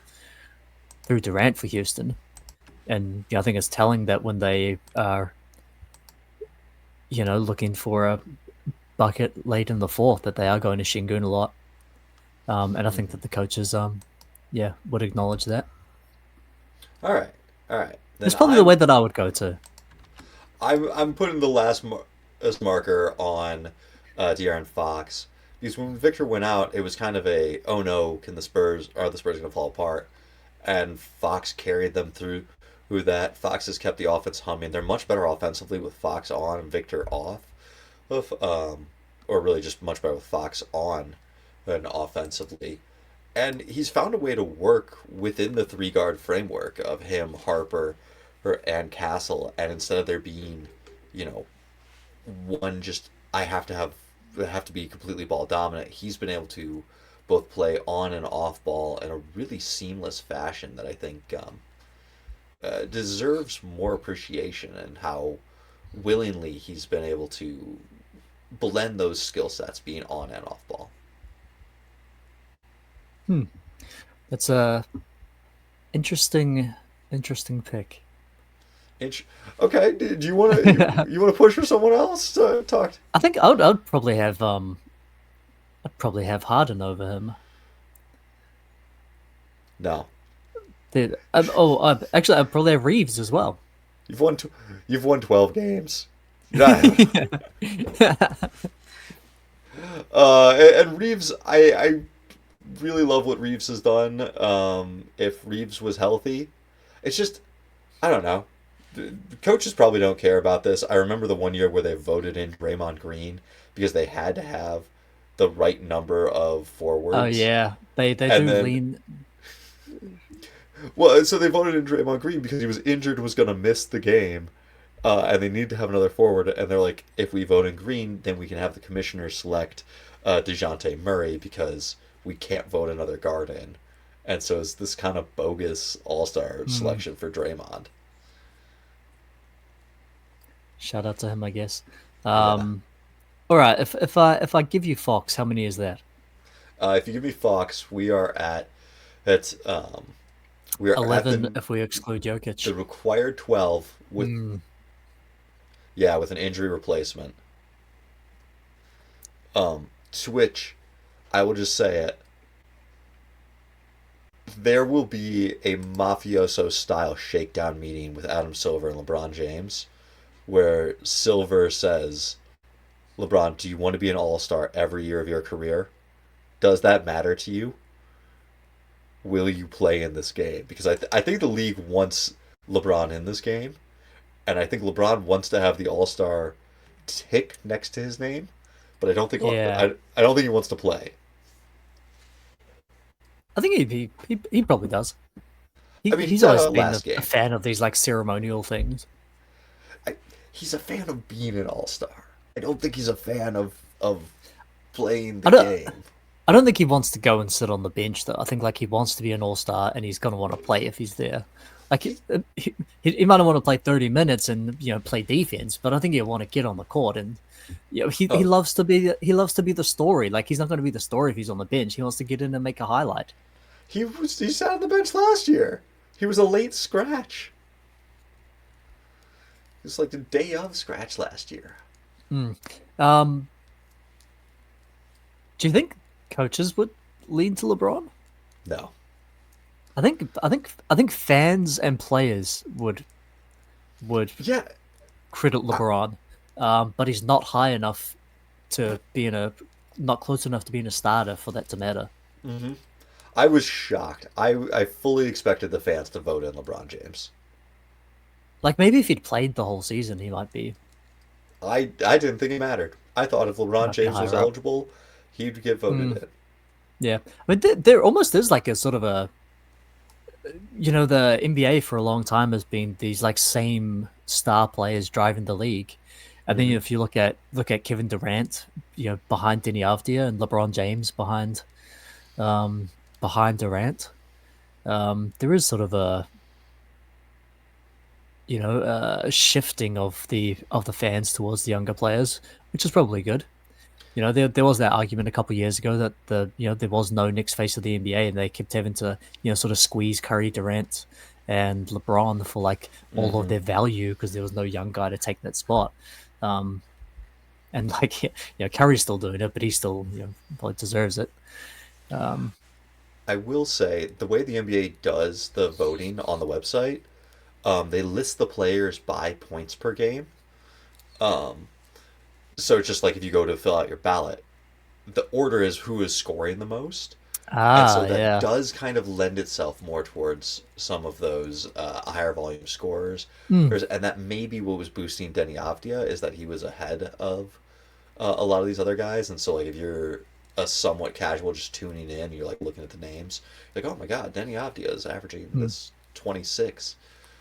Durant for Houston. And I think it's telling that when they are, looking for a bucket late in the fourth, that they are going to Shingun a lot. And I think Mhm. that the coaches, yeah, would acknowledge that. All right, all right. It's Then probably the way that I would go to. I'm putting the last marker on De'Aaron Fox because when Victor went out, it was kind of a oh no, can the Spurs are the Spurs going to fall apart? And Fox carried them through. Who that Fox has kept the offense humming. They're much better offensively with Fox on and Victor off. Of or really just much better with Fox on than offensively. And he's found a way to work within the 3 guard framework of him, Harper, and Castle. And instead of there being, you know, one just I have to be completely ball dominant. He's been able to both play on and off ball in a really seamless fashion that I think deserves more appreciation and how willingly he's been able to blend those skill sets being on and off ball. Hmm. That's a interesting pick. Inch. Okay, do you want to you want to push for someone else to talk? I think I'd probably have Harden over him. No, Actually, I'd probably have Reeves as well. you've won you've won 12 games. And Reeves, I really love what Reeves has done. If Reeves was healthy, it's just I don't know. The coaches probably don't care about this. I remember the one year where they voted in Draymond Green because they had to have the right number of Oh forwards, yeah, they and do then lean. well, so they voted in Draymond Green because he was injured, was going to miss the game, and they need to have another forward. And they're like, if we vote in Green, then we can have the commissioners select Dejounte Murray because we can't vote another guard in. And so it's this kind of bogus All Star Hmm, selection for Draymond. shout out to him, I guess. Yeah. Um, all right, if I give you Fox, how many is that? If you give me Fox, at we are at 11 if we exclude the Jokic. required 12 with Hmm. yeah with an injury replacement. To which I will just say it. There will be a mafioso style shakedown meeting with Adam Silver and LeBron James, where Silver says, "LeBron, do you want to be an All Star every year of your career? Does that matter to you? Will you play in this game?" Because I think the league wants LeBron in this game, and I think LeBron wants to have the All Star tick next to his name, but Yeah, I don't think he wants to play. I think he probably does. I mean, He's always been last a game, fan of these like ceremonial things. I, he's a fan of being an All Star. I don't think he's a fan of playing the I don't game. I don't think he wants to go and sit on the bench though. I think like he wants to be an all-star and he's gonna want to play if he's there. Like He he might want to play 30 minutes and play defense, but I think he'll want to get on the court and he oh loves to be the story. Like he's not going to be the story if he's on the bench. He wants to get in and make a highlight. he sat on the bench last year. He was a late scratch. It was like the day of scratch last year. Hmm. Um, do you think coaches would lean to LeBron? No. I think fans and players would Yeah. credit I, LeBron, but he's not high enough to be in a not close enough to being a starter for that to matter. mhm. I was shocked. I fully expected the fans to vote in LeBron James. Like maybe if he'd played the whole season, I didn't think it mattered. I thought if he LeBron might be James was higher up. eligible, he'd get voted Mm, in. yeah, I mean there almost is like a sort of a the NBA for a long time has been these like same star players driving the league. And then Hmm. if you look at Kevin Durant, behind Denny Avdia and LeBron James um behind Durant, there is sort of a shifting of the fans towards the younger players, which is probably good. There was that argument a couple of years ago that there was no next face of the NBA, and they kept having to sort of squeeze Curry, Durant, and LeBron for like all of Hmm. their value because there was no young guy to take that spot. Um, and like Curry's still doing it, but he still probably deserves it. Um, I will say the way the NBA does the voting on the website, they list the players by points per game. Um, so it's just like if you go to fill out your ballot, the order is who is scoring the most. And so that yeah. does kind of lend itself more towards some of those higher volume scorers. Mm, And that may be what was boosting Denny Avdia is that he was ahead of a lot of these other guys. And so like if you're a somewhat casual just tuning in, you're like looking at the names, like oh my god, Denny Avdia is averaging mm, this 26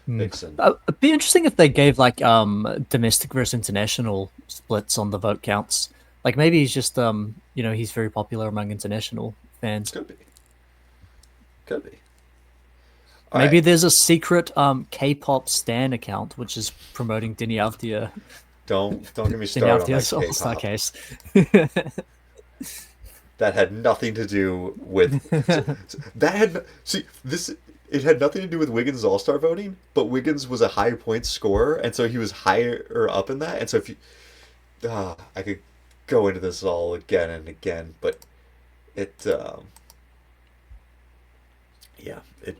mm. picks and It'd be interesting if they gave like domestic versus international splits on the vote counts. Like maybe he's just he's very popular among international fans. could be, could be. All right, Maybe there's a secret K-pop stan account which is promoting don't get me Denny started on that Avdia's All-Star K-pop. case. That had nothing to do with that had see this it had nothing to do with Wiggins' All Star voting, but Wiggins was a high point scorer, and so he was higher up in that. And so if you, I could go into this all again and again, but it, yeah, it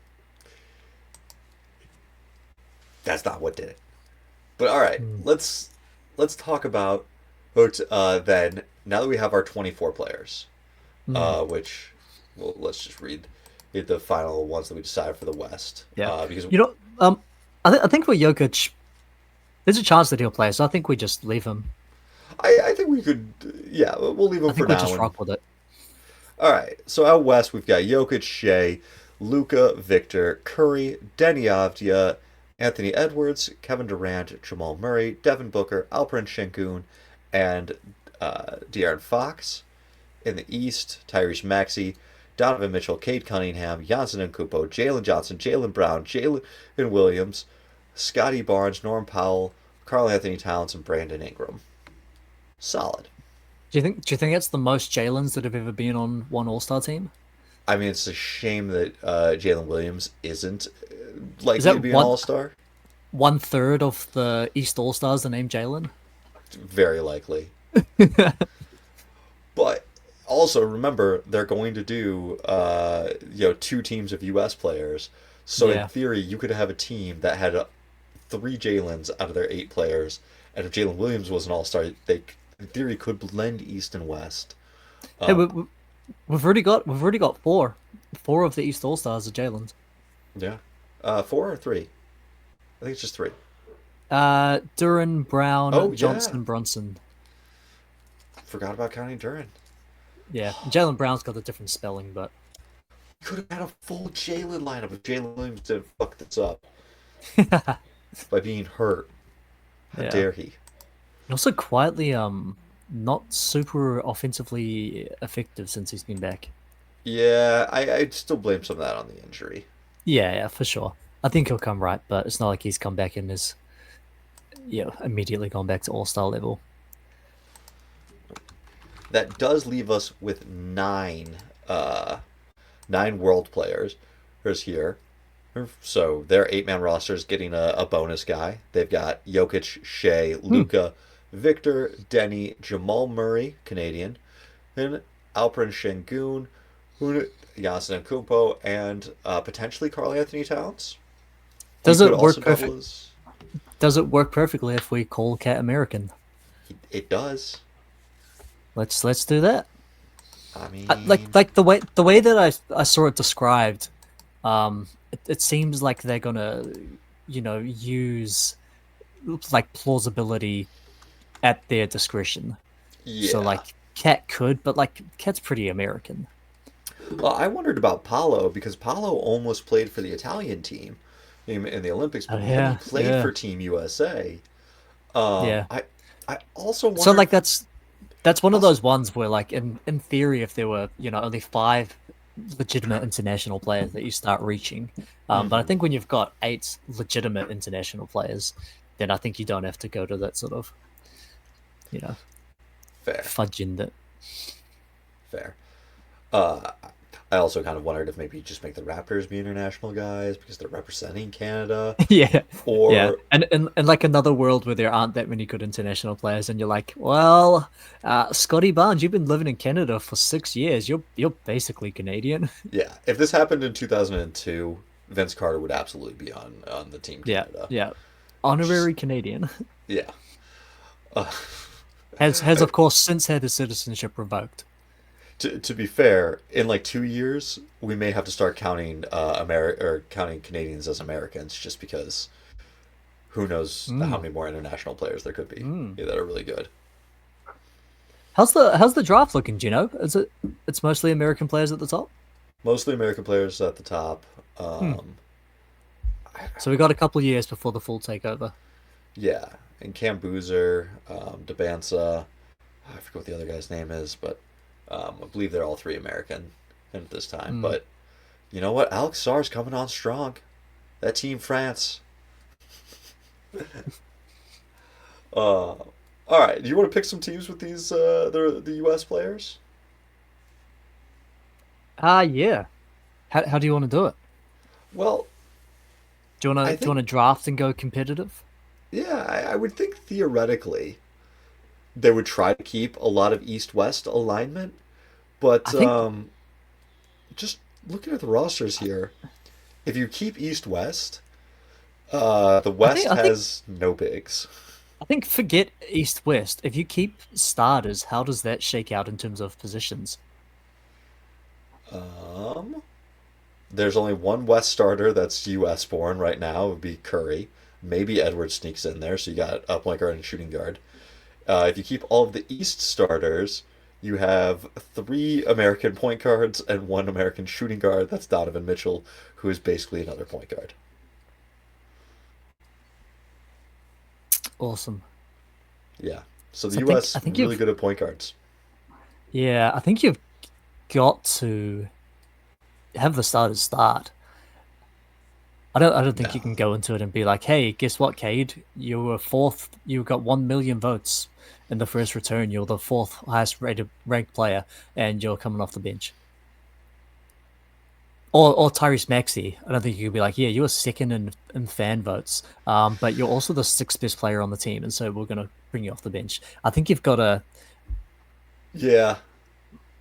that's not what did it. But all right, Hmm. let's let's talk about then now that we have our 24 players, Mm, which well, let's just read the final ones that we decided for the West. yeah. Because You know, I think for Jokic, there's a chance that he'll play, so I think we just leave him. I think we could, yeah, we'll leave I them for think we now. just And rock with it. all right, so out west we've got Jokic, Shea, Luca, Victor, Curry, Denny Avdia, Anthony Edwards, Kevin Durant, Jamal Murray, Devin Booker, Alperen Şengün, and De'Aaron Fox. In the East, Tyrese Maxey, Donovan Mitchell, Cade Cunningham, Giannis Antetokounmpo, Jalen Johnson, Jaylen Brown, Jalen Williams, Scotty Barnes, Norm Powell, Karl Anthony Towns, and Brandon Ingram. Solid. Do you think it's the most Jalen's that have ever been on one All-Star team? I mean, it's a shame that Jalen Williams isn't Is likely to that be an All Star. one third of the East All-Stars are named Jalen? Very likely. But also remember, they're going to do two teams of U.S. players. So in Yeah. theory, you could have a team that had three Jalen's out of their eight players, and if Jalen Williams was an All Star, they in theory could blend East and West. Hey, Um, we've already got four of the East All-Stars are Jalen's. yeah, four or three. I think it's just three. Duran, Oh Brown, yeah, Johnson, Brunson. forgot about counting Duran. Yeah, Jalen Brown's got a different spelling, but Could have had a full Jalen lineup if Jalen Williams didn't fuck this up yeah. by being hurt. How dare he? Also quietly not super offensively effective since he's been back. Yeah, I'd still blame some of that on the injury. Yeah, for sure. I think he'll come right, but it's not like he's come back and is immediately gone back to all-star level. That does leave us with nine world players. There's here. So their eight-man roster is getting a bonus guy. They've got Jokic, Shea, Hmm. Luca, Victor, Denny, Jamal Murray, Canadian, and Alperen Şengün, Giannis Antetokounmpo, and potentially Karl Anthony Towns. He Does could it work also perfect? double as. Does it work perfectly if we call Cat American? It does. Let's do that. I mean, Like the way that I saw it described, it seems like they're gonna, use like plausibility at their discretion. So yeah. like Cat could, but like Cat's pretty American. Well, I wondered about Paolo because Paolo almost played for the Italian team in the Olympics, Oh but then he yeah, played yeah, for Team USA. yeah. I also So wondered. like that's one of Also, those ones where like in theory, if there were only five legitimate international players that you start reaching, but I mhm, think when you've got eight legitimate international players, then I think you don't have to go to that sort of you know fair, fudging that. fair. Uh, I also kind of wondered if maybe you just make the Raptors be international guys because they're representing Canada, Yeah, yeah, or and like another world where there aren't that many good international players, and you're like, well, Scotty Barnes, you've been living in Canada for 6 years. You're basically Canadian. yeah, if this happened in 2002, Vince Carter would absolutely be on the Team Yeah, Canada. yeah, Just honorary Canadian. yeah. Uh, Has of course since had his citizenship revoked. to be fair, in like 2 years, we may have to start counting or counting Canadians as Americans, just because who knows how Mm, many more international players there could be, mm. that are really good. How's the draft looking? Do you know? It's mostly American players at the top. Mostly American players at the top. Hmm. I, So we got a couple of years before the full takeover. yeah, and Cam Boozer, Debansa, I forget what the other guy's name is, but I believe they're all three American at this time. Hmm. But you know what? Alex Sarr's coming on strong. That team France. Uh, all right. Do you want to pick some teams with these the U.S. players? Yeah. How do you want to do it? Well, Do you want I to do you think want to draft and go competitive? yeah, I would think theoretically they would try to keep a lot of East-West alignment, I but think just looking at the rosters here, if you keep East-West, the I think West I think has no bigs. I think forget East West. If you keep starters, how does that shake out in terms of positions? Um, there's only one West starter that's U.S. born right now. It would be Curry. Maybe Edwards sneaks in there, so you got a point guard and shooting guard. If you keep all of the East starters, you have three American point guards and one American shooting guard. That's Donovan Mitchell, who is basically another point guard. Awesome. Yeah. So the So U.S. I think really you've good at point guards. yeah, I think you've got to have the starters start. I don't think you can No. go into it and be like, hey, guess what, Cade? You were fourth. You got 1 million votes in the first return. You're the fourth highest rated ranked player, and you're coming off the bench. Or Tyrese Maxey. I don't think you could be like, yeah, you were second in fan votes, but you're also the sixth best player on the team, and so we're gonna bring you off the bench. I think you've got to. Yeah.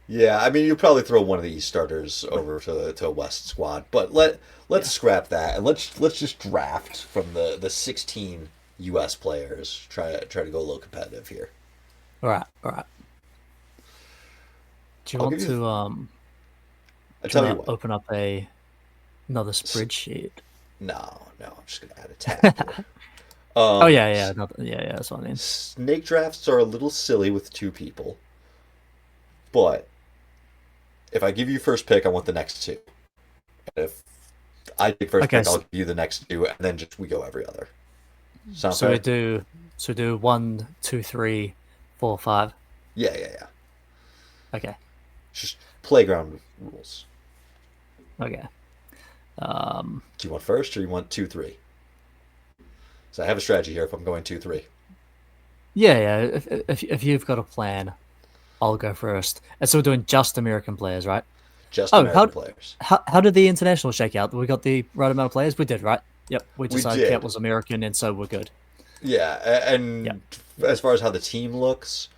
Yeah, I mean, you probably throw one of the East starters over to a West squad, but let's Yeah. scrap that and let's just draft from the 16 U.S. players. Try to go a little competitive here. All right, all right. Do you I'll want give you. to I do you tell you want to what. open up another S- spreadsheet? no, I'm just gonna add a tab here. Oh Um, yeah, yeah, s- yeah. That's what I mean. Snake drafts are a little silly with two people, but if I give you first pick, I want the next two. And if I take first Okay, pick, I'll give you the next two, and then just we go every other. Sound so we fair? do so we do 1, 2, 3, 4, 5. Yeah. Okay, Just playground rules. okay. Um, Do you want first or you want two, three? So I have a strategy here if I'm going two, three. yeah. If you've got a plan, I'll go first. And so we're doing just American players, right? Just Oh, American players. how did the international shake out? We got the right amount of players. We did, right? Yep. We We decided Cat did. was American, and so we're good. Yeah, Yep. and as far as how the team looks,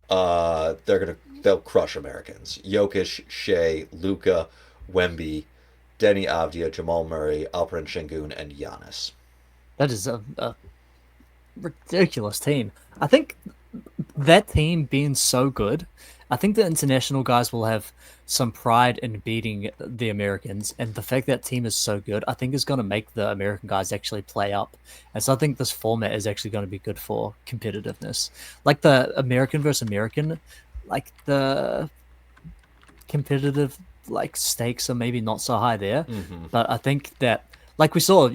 they'll crush Americans. Jokic, Shea, Luca, Wemby, Denny Avdia, Jamal Murray, Alperen Şengün, and Giannis. That is a ridiculous team. I think that team being so good, I think the international guys will have some pride in beating the Americans, and the fact that team is so good, I think is going to make the American guys actually play up. And so I think this format is actually going to be good for competitiveness. Like the American versus American, like the competitive like stakes are maybe not so high there, Mm-hmm. but I think that like we saw,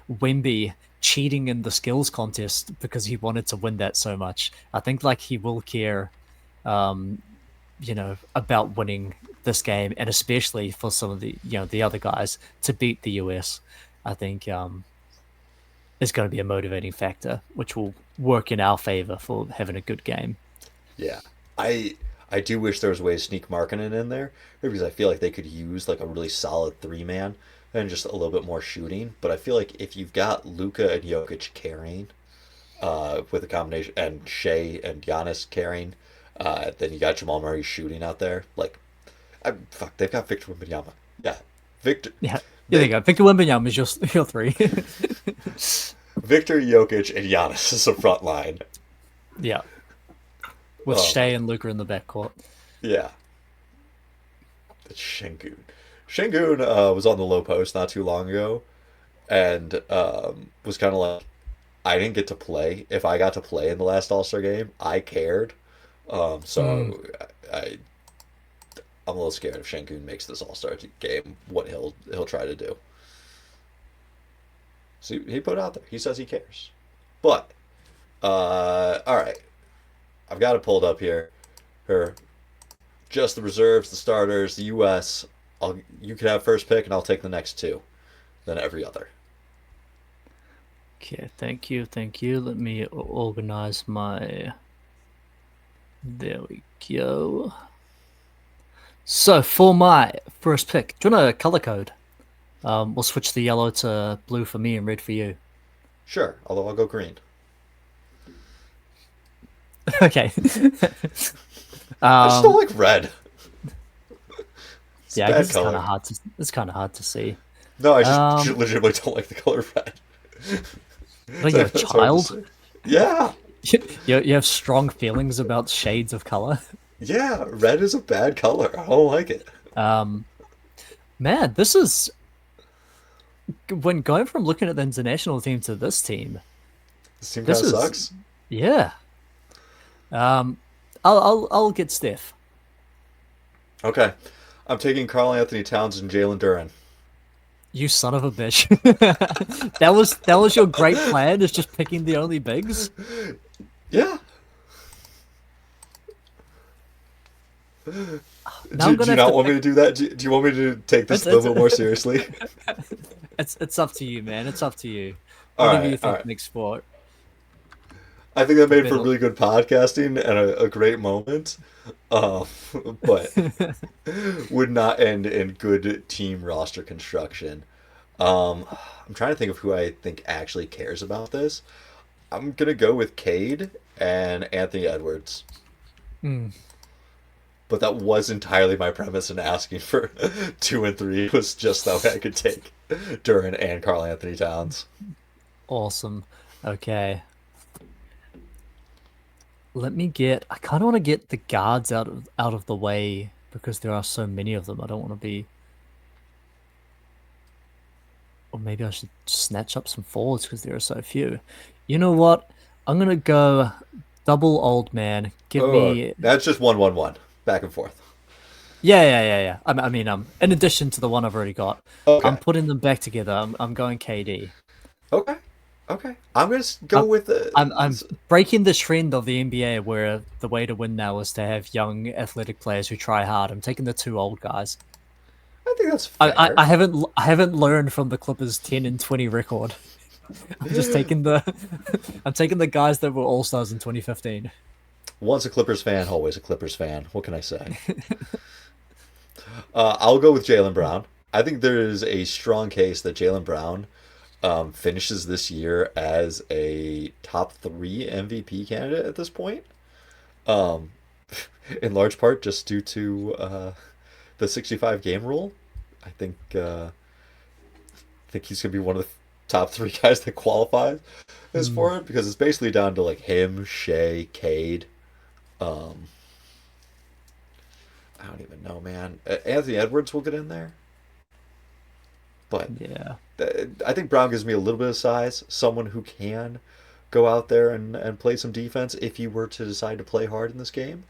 Wemby cheating in the skills contest because he wanted to win that so much. I think like he will care, um, about winning this game, and especially for some of the other guys to beat the US. I think is going to be a motivating factor, which will work in our favor for having a good game. Yeah, I do wish there was a way to sneak Markkinen in there because I feel like they could use like a really solid three man and just a little bit more shooting. But I feel like if you've got Luca and Jokic carrying, with a combination and Shea and Giannis carrying, then you got Jamal Murray shooting out there. Like, fuck, they've got Victor Wembanyama. Yeah, Victor. Yeah, yeah. There you They, go. Victor Wembanyama is your three. Victor Jokic and Giannis is the front line. Yeah, with Oh Shea man, and Luca in the backcourt. yeah. That's Şengün. Şengün was on the low post not too long ago, and was kind of like, I didn't get to play. If I got to play in the last All Star game, I cared. Mm, So I'm a little scared if Şengün makes this All Star game, what he'll try to do. So he put it out there. He says he cares. But all right, I've got it pulled up here. Her just the reserves, the starters, the U.S. You can have first pick, and I'll take the next two. Then every other. okay, thank you, thank you. Let me organize my. There we go. So for my first pick, do you want a color code? We'll switch the yellow to blue for me and red for you. Sure, although I'll go green. Okay. I just don't um, like red. It's a yeah, I bad guess it's kind of color. hard to it's kind of hard to see. No, I just Um, legitimately don't like the color red. are you a That's hard to child? say. Yeah. You have strong feelings about shades of color. Yeah, red is a bad color. I don't like it. Um, Man, this is when going from looking at the international team to this team. This team kind This of is sucks. yeah. Um, I'll get Steph. Okay, I'm taking Carl Anthony Towns and Jalen Duren. You son of a bitch. That was your great plan, is just picking the only bigs. Yeah. Now I'm Do gonna you have not to want me pick. to do that? Do you want me to take this It's a it's little bit more seriously? it's up to you, man. It's up to you. All Whatever right, you all think right. makes sport I think that a made bit. for really good podcasting and a great moment, um, but would not end in good team roster construction. I'm trying to think of who I think actually cares about this. I'm gonna go with Cade and Anthony Edwards, Hmm. but that was entirely my premise in asking for 2 and 3 was just that way I could take Duran and Carl Anthony Towns. Awesome. Okay. Let me get. I kind of want to get the guards out of the way because there are so many of them. I don't want to be. Or maybe I should snatch up some forwards because there are so few. You know what? I'm gonna go double old man. Give Oh, me. that's just 1-1-1 back and forth. Yeah. I mean, in addition to the one I've already got, I'm Okay, putting them back together. I'm going KD. okay, okay. I'm gonna go I'm with I'm breaking the trend of the NBA where the way to win now is to have young athletic players who try hard. I'm taking the two old guys. I think that's fair. I haven't learned from the Clippers 10-20 record. I'm just taking the I'm taking the guys that were all stars in 2015. Once a Clippers fan, always a Clippers fan. What can I say? I'll go with Jalen Brown. I think there is a strong case that Jalen Brown finishes this year as a top 3 MVP candidate at this point. Um, in large part just due to the 65 game rule. I think he's gonna be one of the top 3 guys that qualifies as Hmm. for it because it's basically down to like him, Shea, Cade. Um, I don't even know, man. Anthony Edwards will get in there, but Yeah. I think Brown gives me a little bit of size, someone who can go out there and play some defense if he were to decide to play hard in this game.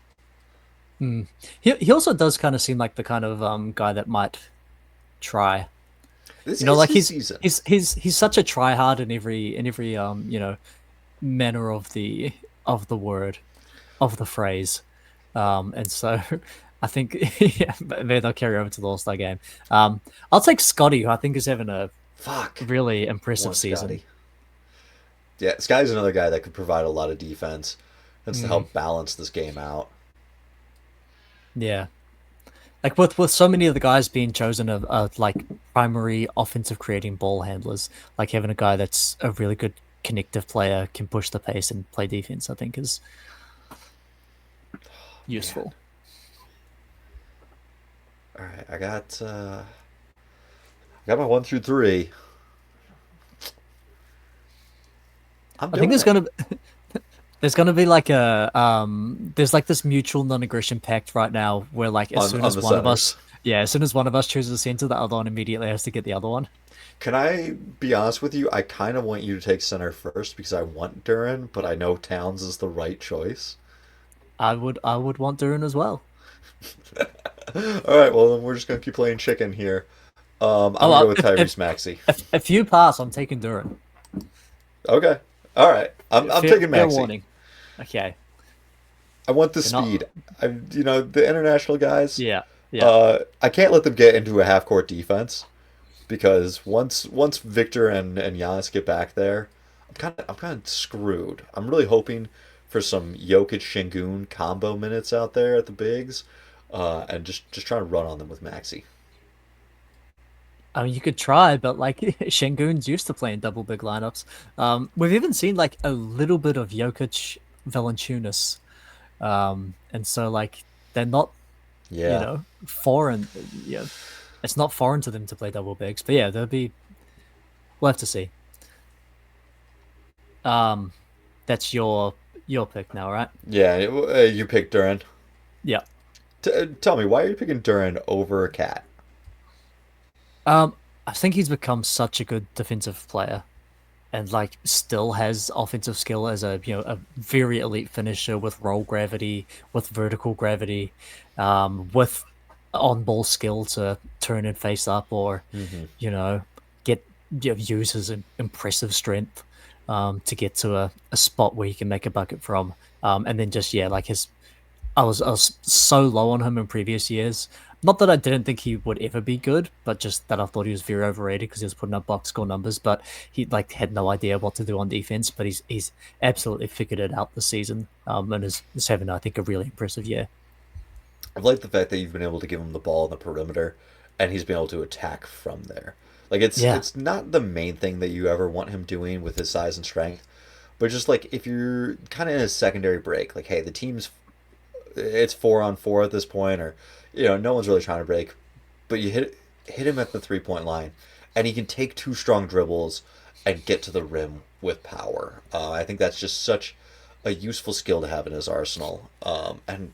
Hmm. He also does kind of seem like the kind of guy that might try. This You know, is like his season. he's such a try hard in every manner of the word of the phrase. And so I think yeah, maybe they'll carry over to the All Star game. I'll take Scotty, who I think is having a Fuck. really impressive One season. Scotty. Yeah, Sky's another guy that could provide a lot of defense and to Mm, help balance this game out. yeah, like with so many of the guys being chosen of like primary offensive creating ball handlers, like having a guy that's a really good connective player, can push the pace and play defense, I think is Man. useful. All right, I got my 1 through 3. I'm I think doing it. there's gonna be like a there's like this mutual non-aggression pact right now where like as soon On as the one of us centers. as soon as one of us chooses a center, the other one immediately has to get the other one. Can I be honest with you? I kind of want you to take center first because I want Duran, but I know Towns is the right choice. I would want Duran as well. All right, well then we're just gonna keep playing chicken here. I'm Oh, gonna go with if Tyrese Maxey. if you pass, I'm taking Duran. Okay. All right. I'm taking Fair Maxey. warning. Okay. I want the You're not. speed. The international guys. Yeah. Yeah. I can't let them get into a half court defense because once Victor and Giannis get back there, I'm kind of screwed. I'm really hoping for some Jokic Şengün combo minutes out there at the bigs, and just trying to run on them with Maxi. I mean, you could try, but like Şengün's used to playing double big lineups. We've even seen like a little bit of Jokic Valanciunas, and so like they're not, Yeah. foreign. Yeah, it's not foreign to them to play double bigs. But yeah, there'll be. We'll have to see. Um, that's your pick now, right? Yeah, you picked Duran. Yeah. Tell me, why are you picking Duran over Cat? Um, I think he's become such a good defensive player, and like still has offensive skill as a a very elite finisher with roll gravity, with vertical gravity, with on ball skill to turn and face up, or Hmm. you know get use his impressive strength to get to a spot where he can make a bucket from. And then just like his I was so low on him in previous years. Not that I didn't think he would ever be good, but just that I thought he was very overrated because he was putting up box score numbers, but he like had no idea what to do on defense. But he's absolutely figured it out this season, and is having I think a really impressive year. I've liked the fact that you've been able to give him the ball on the perimeter, and he's been able to attack from there. Like Yeah, it's not the main thing that you ever want him doing with his size and strength, but just like if you're kind of in a secondary break, like hey, the team's it's 4-on-4 at this point, or no one's really trying to break, but you hit him at the 3-point line, and he can take two strong dribbles and get to the rim with power. I think that's just such a useful skill to have in his arsenal. And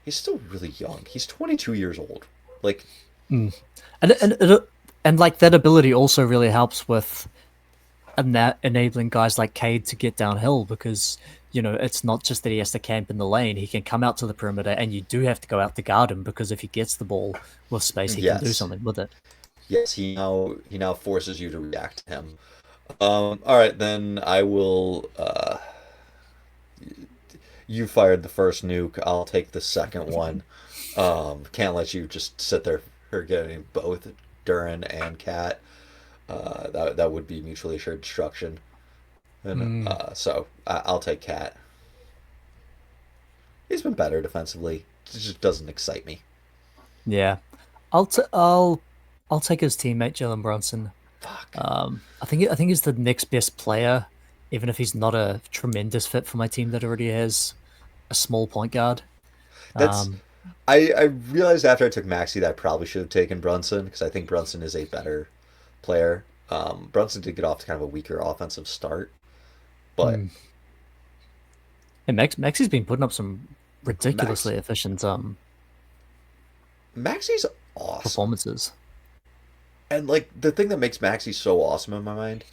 he's still really young. He's 22 years old. Like, mm. And like that ability also really helps with enabling guys like Cade to get downhill because it's not just that he has to camp in the lane. He can come out to the perimeter, and you do have to go out to guard him because if he gets the ball with space, he can do yes, something with it. yes, he now forces you to react to him. All right, then I will. You fired the first nuke. I'll take the second one. Can't let you just sit there forgetting both Duran and Cat. That would be mutually assured destruction. And Mm, so I'll take Cat. He's been better defensively. It just doesn't excite me. yeah, I'll t- I'll I'll take his teammate Jalen Brunson. Fuck. I think he's the next best player, even if he's not a tremendous fit for my team that already has a small point guard. That's Um, I realized after I took Maxi that I probably should have taken Brunson because I think Brunson is a better player. Brunson did get off to kind of a weaker offensive start, but hmm. And Maxi's been putting up some Max ridiculously efficient Maxi's awesome. performances. And like the thing that makes Maxi so awesome in my mind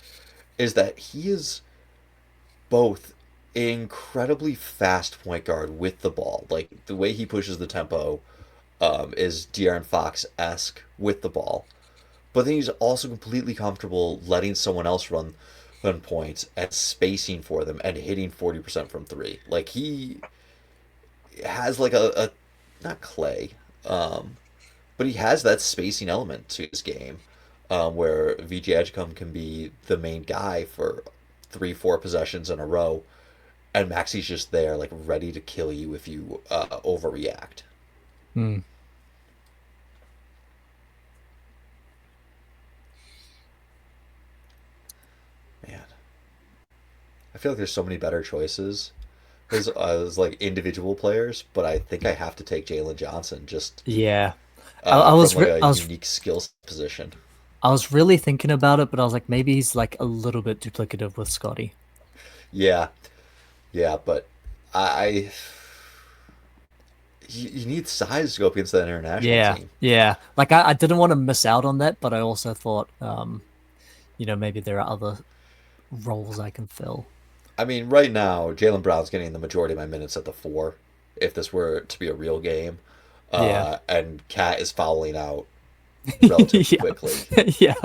is that he is both incredibly fast point guard with the ball. Like the way he pushes the tempo is De'Aaron Fox esque with the ball. But then he's also completely comfortable letting someone else run points and spacing for them and hitting 40% from three. Like he has like a not clay, um, but he has that spacing element to his game, where VJ Edgecombe can be the main guy for 3, 4 possessions in a row, and Maxi's just there, like ready to kill you if you overreact. Hmm. Man, I feel like there's so many better choices as like individual players, but I think I have to take Jalen Johnson just Yeah, I from was like re a I was unique skill position. I was really thinking about it, but I was like, maybe he's like a little bit duplicative with Scotty. Yeah, yeah, but I you need size to go up against that international Yeah, team. yeah. Like I didn't want to miss out on that, but I also thought, maybe there are other roles I can fill. I mean, right now, Jalen Brown's getting the majority of my minutes at the four, if this were to be a real game. Yeah, And Cat is fouling out relatively yeah, quickly. yeah,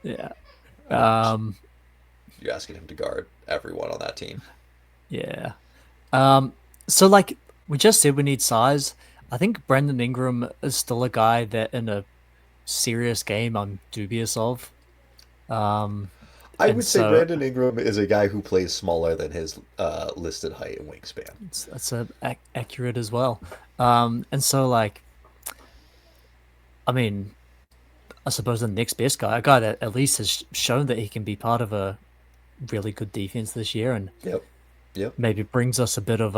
yeah. Um, You're asking him to guard everyone on that team. yeah. Um, so like we just said, we need size. I think Brandon Ingram is still a guy that in a serious game I'm dubious of. Um, I and would say so Brandon Ingram is a guy who plays smaller than his listed height and wingspan. it's accurate as well. And so like, I mean, I suppose the next best guy, a guy that at least has shown that he can be part of a really good defense this year, and Yep. Yep. maybe brings us a bit of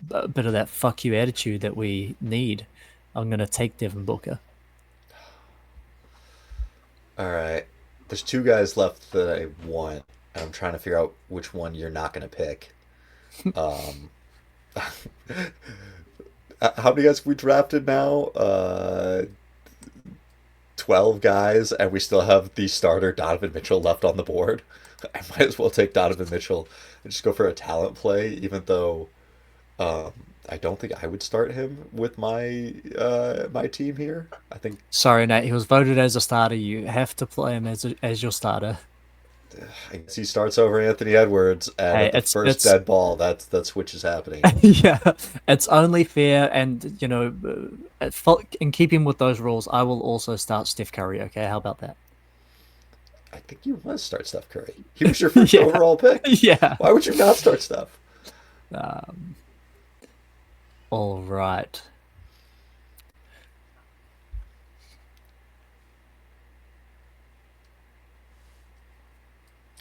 that fuck you attitude that we need. I'm gonna take Devin Booker. All right. There's two guys left that I want. and I'm trying to figure out which one you're not going to pick. Um, how many guys have we drafted now? 12 guys, and we still have the starter Donovan Mitchell left on the board. I might as well take Donovan Mitchell and just go for a talent play, even though um, I don't think I would start him with my team here. I think Sorry, Nate. He was voted as a starter. You have to play him as your starter. I guess he starts over Anthony Edwards, and Hey, at the first it's dead ball, that switch is happening. yeah, it's only fair, and in keeping with those rules, I will also start Steph Curry. Okay, how about that? I think you must start Steph Curry. He was your first Yeah, overall pick. yeah. Why would you not start Steph? Um, all right.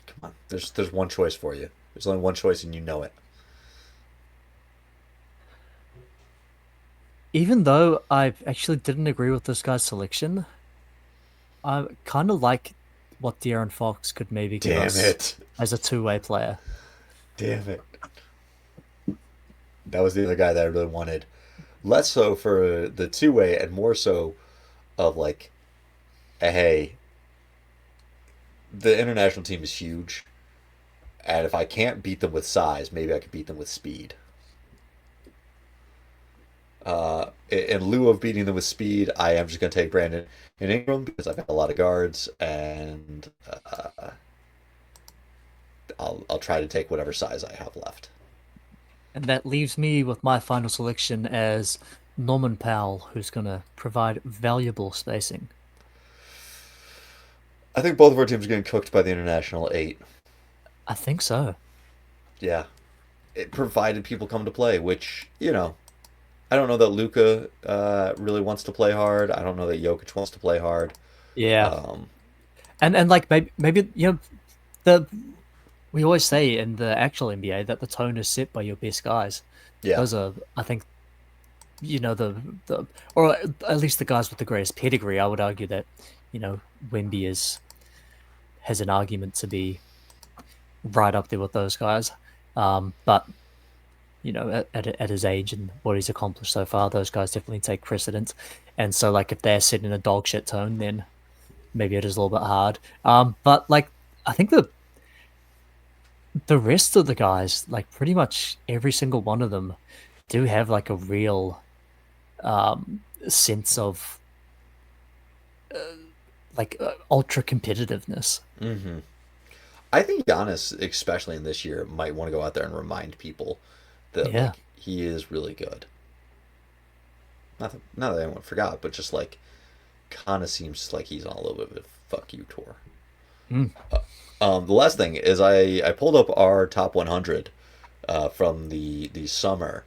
Come on, there's one choice for you. There's only one choice, and you know it. Even though I actually didn't agree with this guy's selection, I kind of like what De'Aaron Fox could maybe give Damn us it! as a two-way player. Damn it! That was the other guy that I really wanted. Less so for the two way, and more so of like, hey, the international team is huge, and if I can't beat them with size, maybe I could beat them with speed. In lieu of beating them with speed, I am just going to take Brandon and Ingram because I've got a lot of guards, and I'll try to take whatever size I have left. And that leaves me with my final selection as Norman Powell, who's going to provide valuable spacing. I think both of our teams are getting cooked by the international eight. I think so. Yeah, it provided people come to play, which I don't know that Luca really wants to play hard. I don't know that Jokic wants to play hard. Yeah. Um, And like maybe the we always say in the actual NBA that the tone is set by your best guys. yeah, Those are, I think, the or at least the guys with the greatest pedigree. I would argue that, Wemby has an argument to be right up there with those guys. But at his age and what he's accomplished so far, those guys definitely take precedence. And so, like, if they're set in a dog shit tone, then maybe it is a little bit hard. But like, I think the rest of the guys, like pretty much every single one of them, do have like a real sense of ultra competitiveness. hmm I think Giannis, especially in this year, might want to go out there and remind people that Yeah. like he is really good. Not that anyone forgot, but just like kind of seems like he's on a little bit of a fuck you tour. Mm. The last thing is I pulled up our top 100 from the summer,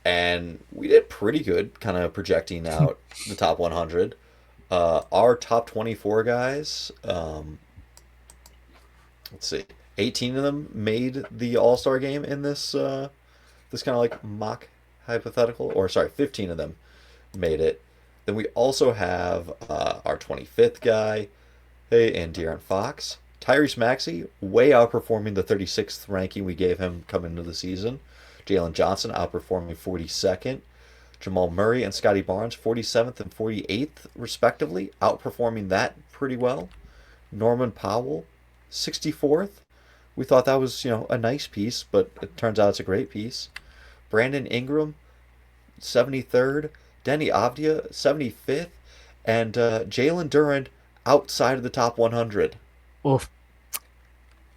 and we did pretty good, kind of projecting out the top 100. Our top 24 guys, let's see, 18 of them made the All Star game in this kind of like mock hypothetical, or sorry, 15 of them made it. Then we also have our 25th guy, hey, and De'Aaron Fox. Tyrese Maxey, way outperforming the 36th ranking we gave him coming into the season. Jalen Johnson outperforming 42nd. Jamal Murray and Scotty Barnes, 47th and 48th, respectively, outperforming that pretty well. Norman Powell, 64th. We thought that was, a nice piece, but it turns out it's a great piece. Brandon Ingram, 73rd. Denny Avdia, 75th. And Jalen Duren outside of the top 100. Oof.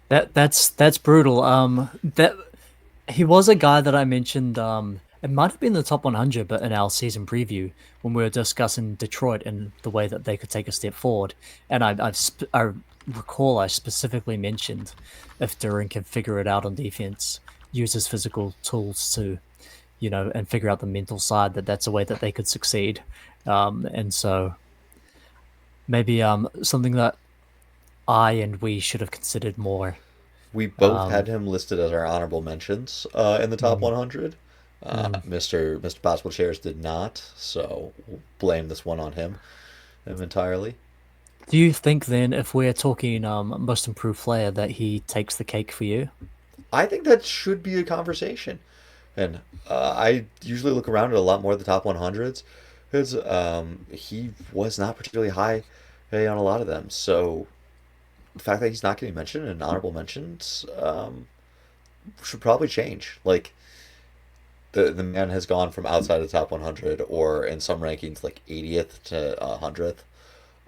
That's brutal. That he was a guy that I mentioned. It might have been the top 100, but in our season preview when we were discussing Detroit and the way that they could take a step forward, and I recall I specifically mentioned if Duran can figure it out on defense, use his physical tools to, and figure out the mental side, that's a way that they could succeed. And so maybe something that I and we should have considered more. We both Um, had him listed as our honorable mentions in the top mm, 100. mm. Mr. Possible Chairs did not, so we'll blame this one on him entirely. Do you think then, if we're talking most improved player, that he takes the cake for you? I think that should be a conversation. And I usually look around at a lot more of the top 100s because he was not particularly high on a lot of them. So the fact that he's not getting mentioned and honorable mentions should probably change. Like the man has gone from outside the top 100 or in some rankings like 80th to 100th.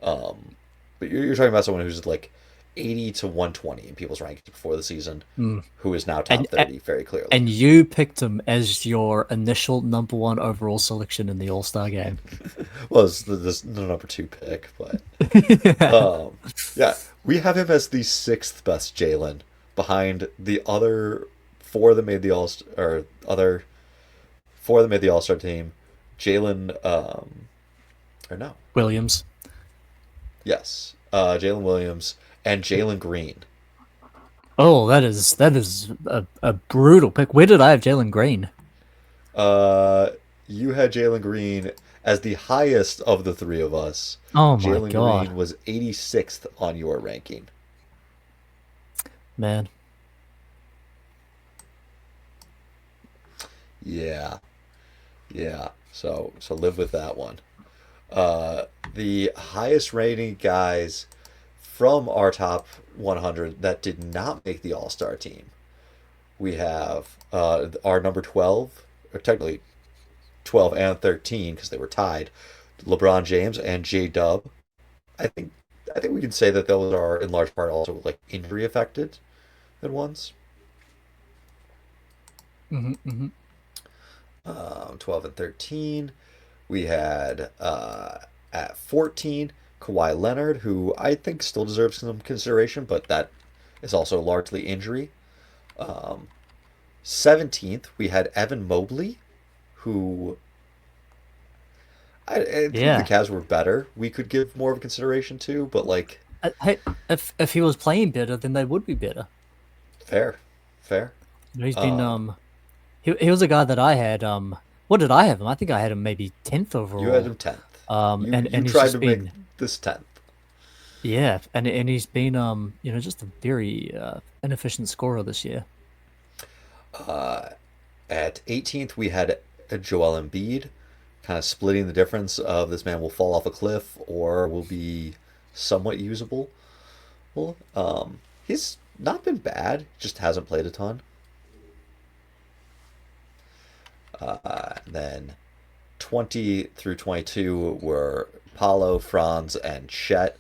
Um, but you're talking about someone who's like 80 to 120 in people's rankings before the season, Mm. who is now And top 30 very clearly. and you picked him as your initial number one overall selection in the All Star game. Was the number two pick, but Yeah. um, yeah, we have him as the sixth best Jalen behind the other four that made the All or other four that made the All Star team. Jalen, or no, Williams. yes, Jalen Williams and Jalen Green. Oh, that is a brutal pick. Where did I have Jalen Green? Uh, you had Jalen Green as the highest of the three of us. Oh my Jalen God, Green was 86th on your ranking. man. Yeah, yeah. So live with that one. Uh, the highest rating guys from our top 100 that did not make the All Star team. We have our number 12, or technically 12 and 13 because they were tied. LeBron James and J Dub. I think I think we can say that those are in large part also like injury affected at once. Hmm. 12 and 13. We had at 14 Kawhi Leonard, who I think still deserves some consideration, but that is also largely injury. Um, 17th, we had Evan Mobley, who I think the Yeah. Cavs were better. We could give more of a consideration to, but like, Hey, if he was playing better, then they would be better. fair, fair. You know, he's been Um, he was a guy that I had what did I have him? I think I had him maybe 10th you had overall. him 10th. You And he's tried just to make been this 10th. yeah, and he's been just a very inefficient scorer this year. Uh, at 18th, we had Joel Embiid, kind of splitting the difference of this man will fall off a cliff or will be somewhat usable. Well, he's not been bad, just hasn't played a ton. Then 20 through 22 were Paulo, Franz, and Chet.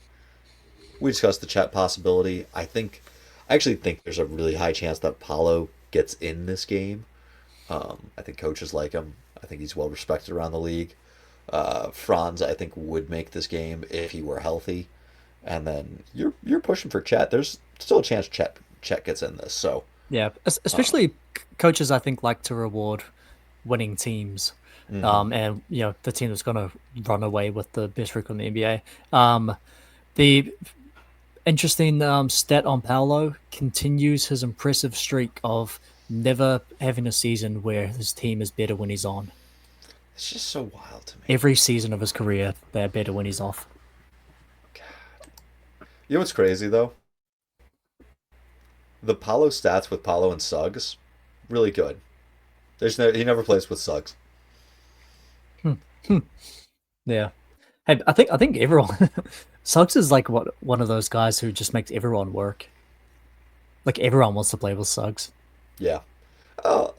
We discussed the Chet possibility. I actually think there's a really high chance that Paulo gets in this game. I think coaches like him. I think he's well respected around the league. Franz, I think, would make this game if he were healthy. And then you're pushing for Chet. There's still a chance Chet gets in this. So Yeah, uh, especially coaches I think like to reward winning teams. mhm. And the team that's going to run away with the best record in the NBA. The interesting stat on Paolo continues his impressive streak of never having a season where his team is better when he's on. It's just so wild to me. Every season of his career, they're better when he's off. You know what's crazy though? The Paulo stats with Paulo and Suggs, really good. He never plays with Suggs. Hmm. Hmm. Yeah. Hey, I think everyone Suggs is like one of those guys who just makes everyone work. Like everyone wants to play with Suggs. Yeah. Uh,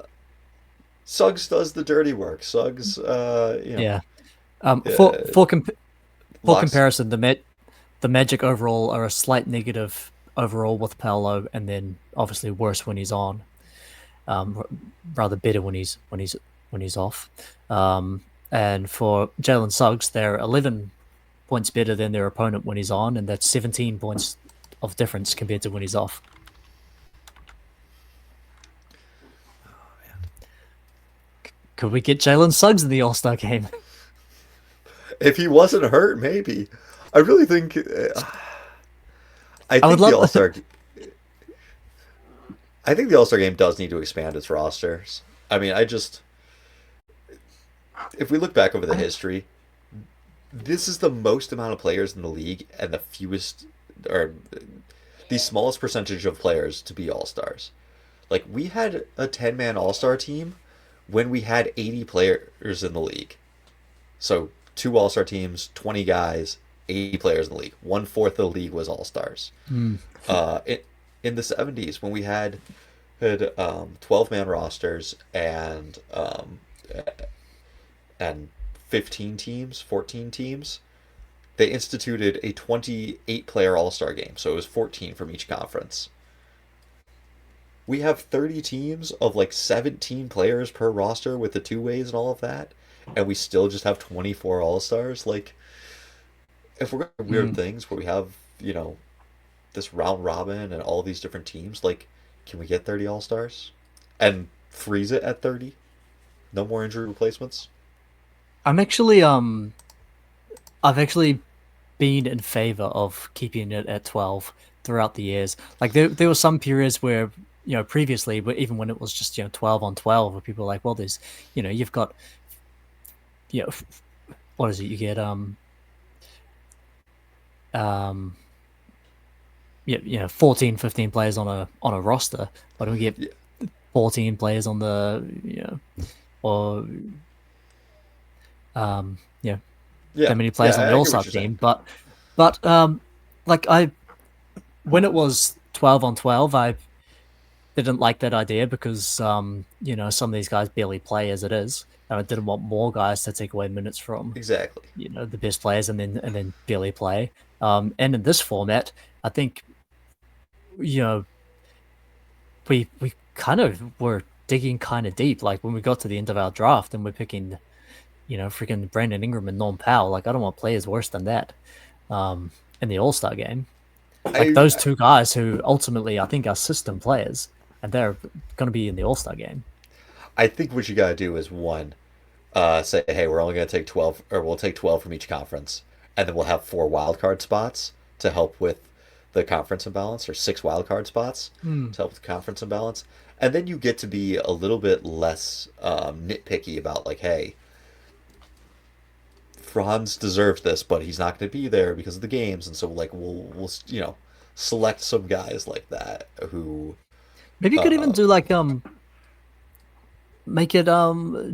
Suggs does the dirty work. Suggs, Yeah. For uh, for locks. comparison, the Magic overall are a slight negative overall with Paolo, and then obviously worse when he's on. R- Rather better when he's off. Um, and for Jalen Suggs, they're 11 points better than their opponent when he's on, and that's 17 points of difference compared to when he's off. Could we get Jalen Suggs in the All Star game? If he wasn't hurt, maybe. I really think. I I would think the love. All Star. I think the All Star game does need to expand its rosters. I mean, if we look back over the history, this is the most amount of players in the league and the fewest, or the smallest percentage of players to be all stars. Like we had a 10-man all star team when we had 80 players in the league. So two all star teams, 20 guys, 80 players in the league. 1/4 of the league was all stars. Mm. In the 70s when we had 12-man rosters and 15 teams, 14 teams, they instituted a 28-player all-star game. So it was 14 from each conference. We have 30 teams of like 17 players per roster with the two ways and all of that, and we still just have 24 all-stars. Like, if we're going to weird things where we have, this round robin and all these different teams, like, can we get 30 all-stars and freeze it at 30? No more injury replacements? I'm actually I've actually been in favor of keeping it at 12 throughout the years. Like there were some periods where, previously, but even when it was just 12 on 12, where people were like, well, there's, you've got, what is it? You get 14, 15 players on a roster, but we get 14 players on the or that many players on the All-Star team. But like when it was 12 on 12, I didn't like that idea because some of these guys barely play as it is, and I didn't want more guys to take away minutes from Exactly. the best players and then barely play. And in this format, I think we kind of were digging kind of deep. Like when we got to the end of our draft and we're picking freaking Brandon Ingram and Norm Powell. Like I don't want players worse than that in the All-Star game. Like those two guys who ultimately I think are system players, and they're going to be in the All-Star game. I think what you got to do is say, hey, we're only going to take 12, or we'll take 12 from each conference, and then we'll have 4 wildcard spots to help with the conference imbalance, or 6 wildcard spots to help with the conference imbalance. And then you get to be a little bit less nitpicky about, like, hey, Franz deserves this, but he's not going to be there because of the games, and so like we'll select some guys like that who maybe you could even do like make it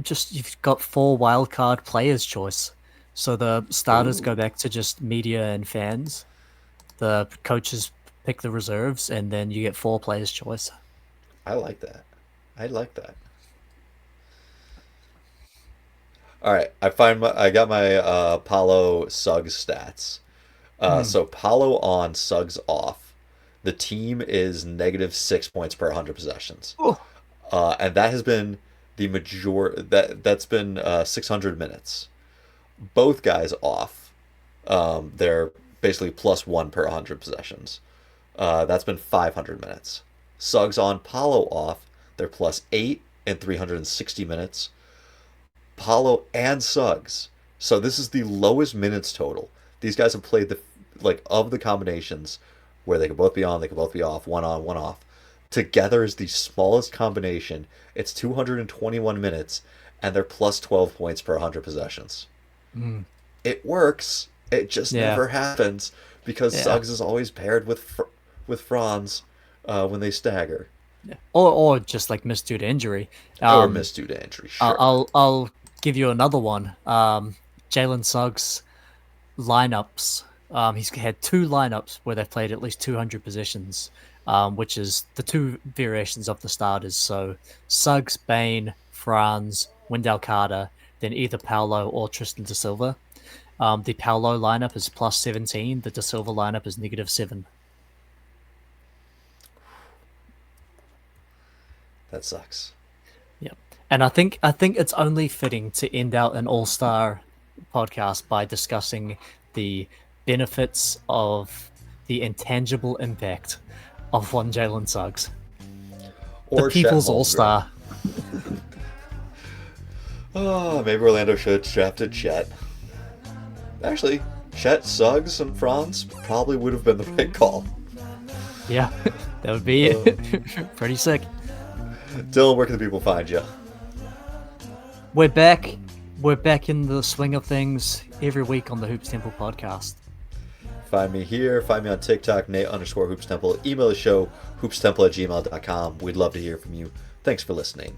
just you've got 4 wildcard players choice, so the starters go back to just media and fans, the coaches pick the reserves, and then you get 4 players choice. I like that. All right, I got my Paolo Suggs stats. So Paolo on, Suggs off. The team is -6 points per 100 possessions. Oh. And that has been the that's been 600 minutes. Both guys off. They're basically +1 per 100 possessions. That's been 500 minutes. Suggs on, Paolo off. They're +8 in 360 minutes. Paolo and Suggs. So this is the lowest minutes total. These guys have played of the combinations where they could both be on, they could both be off, one on, one off. Together is the smallest combination. It's 221 minutes, and they're +12 points per 100 possessions. It works. It just never happens because Suggs is always paired with Franz when they stagger. Or just like missed due to injury. Or missed due to injury. Sure. I'll give you another one. Jalen Suggs lineups. He's had 2 lineups where they've played at least 200 possessions, which is the 2 variations of the starters. So Suggs, Bane, Franz, Wendell Carter, then either Paolo or Tristan da Silva. The Paolo lineup is +17. The da Silva lineup is -7. That sucks. Yeah, and I think it's only fitting to end out an All-Star podcast by discussing the benefits of the intangible impact of one Jalen Suggs, or the People's All-Star. Oh, maybe Orlando should have drafted Chet. Actually, Chet, Suggs, and Franz probably would have been the right call. Yeah, that would be it. Pretty sick. Dylan, where can the people find you? We're back we're back in the swing of things every week on the Hoops Temple podcast. Find me here. Find me on TikTok, Nate_Hoops Temple. Email the show, hoopstemple@gmail.com. We'd love to hear from you. Thanks for listening.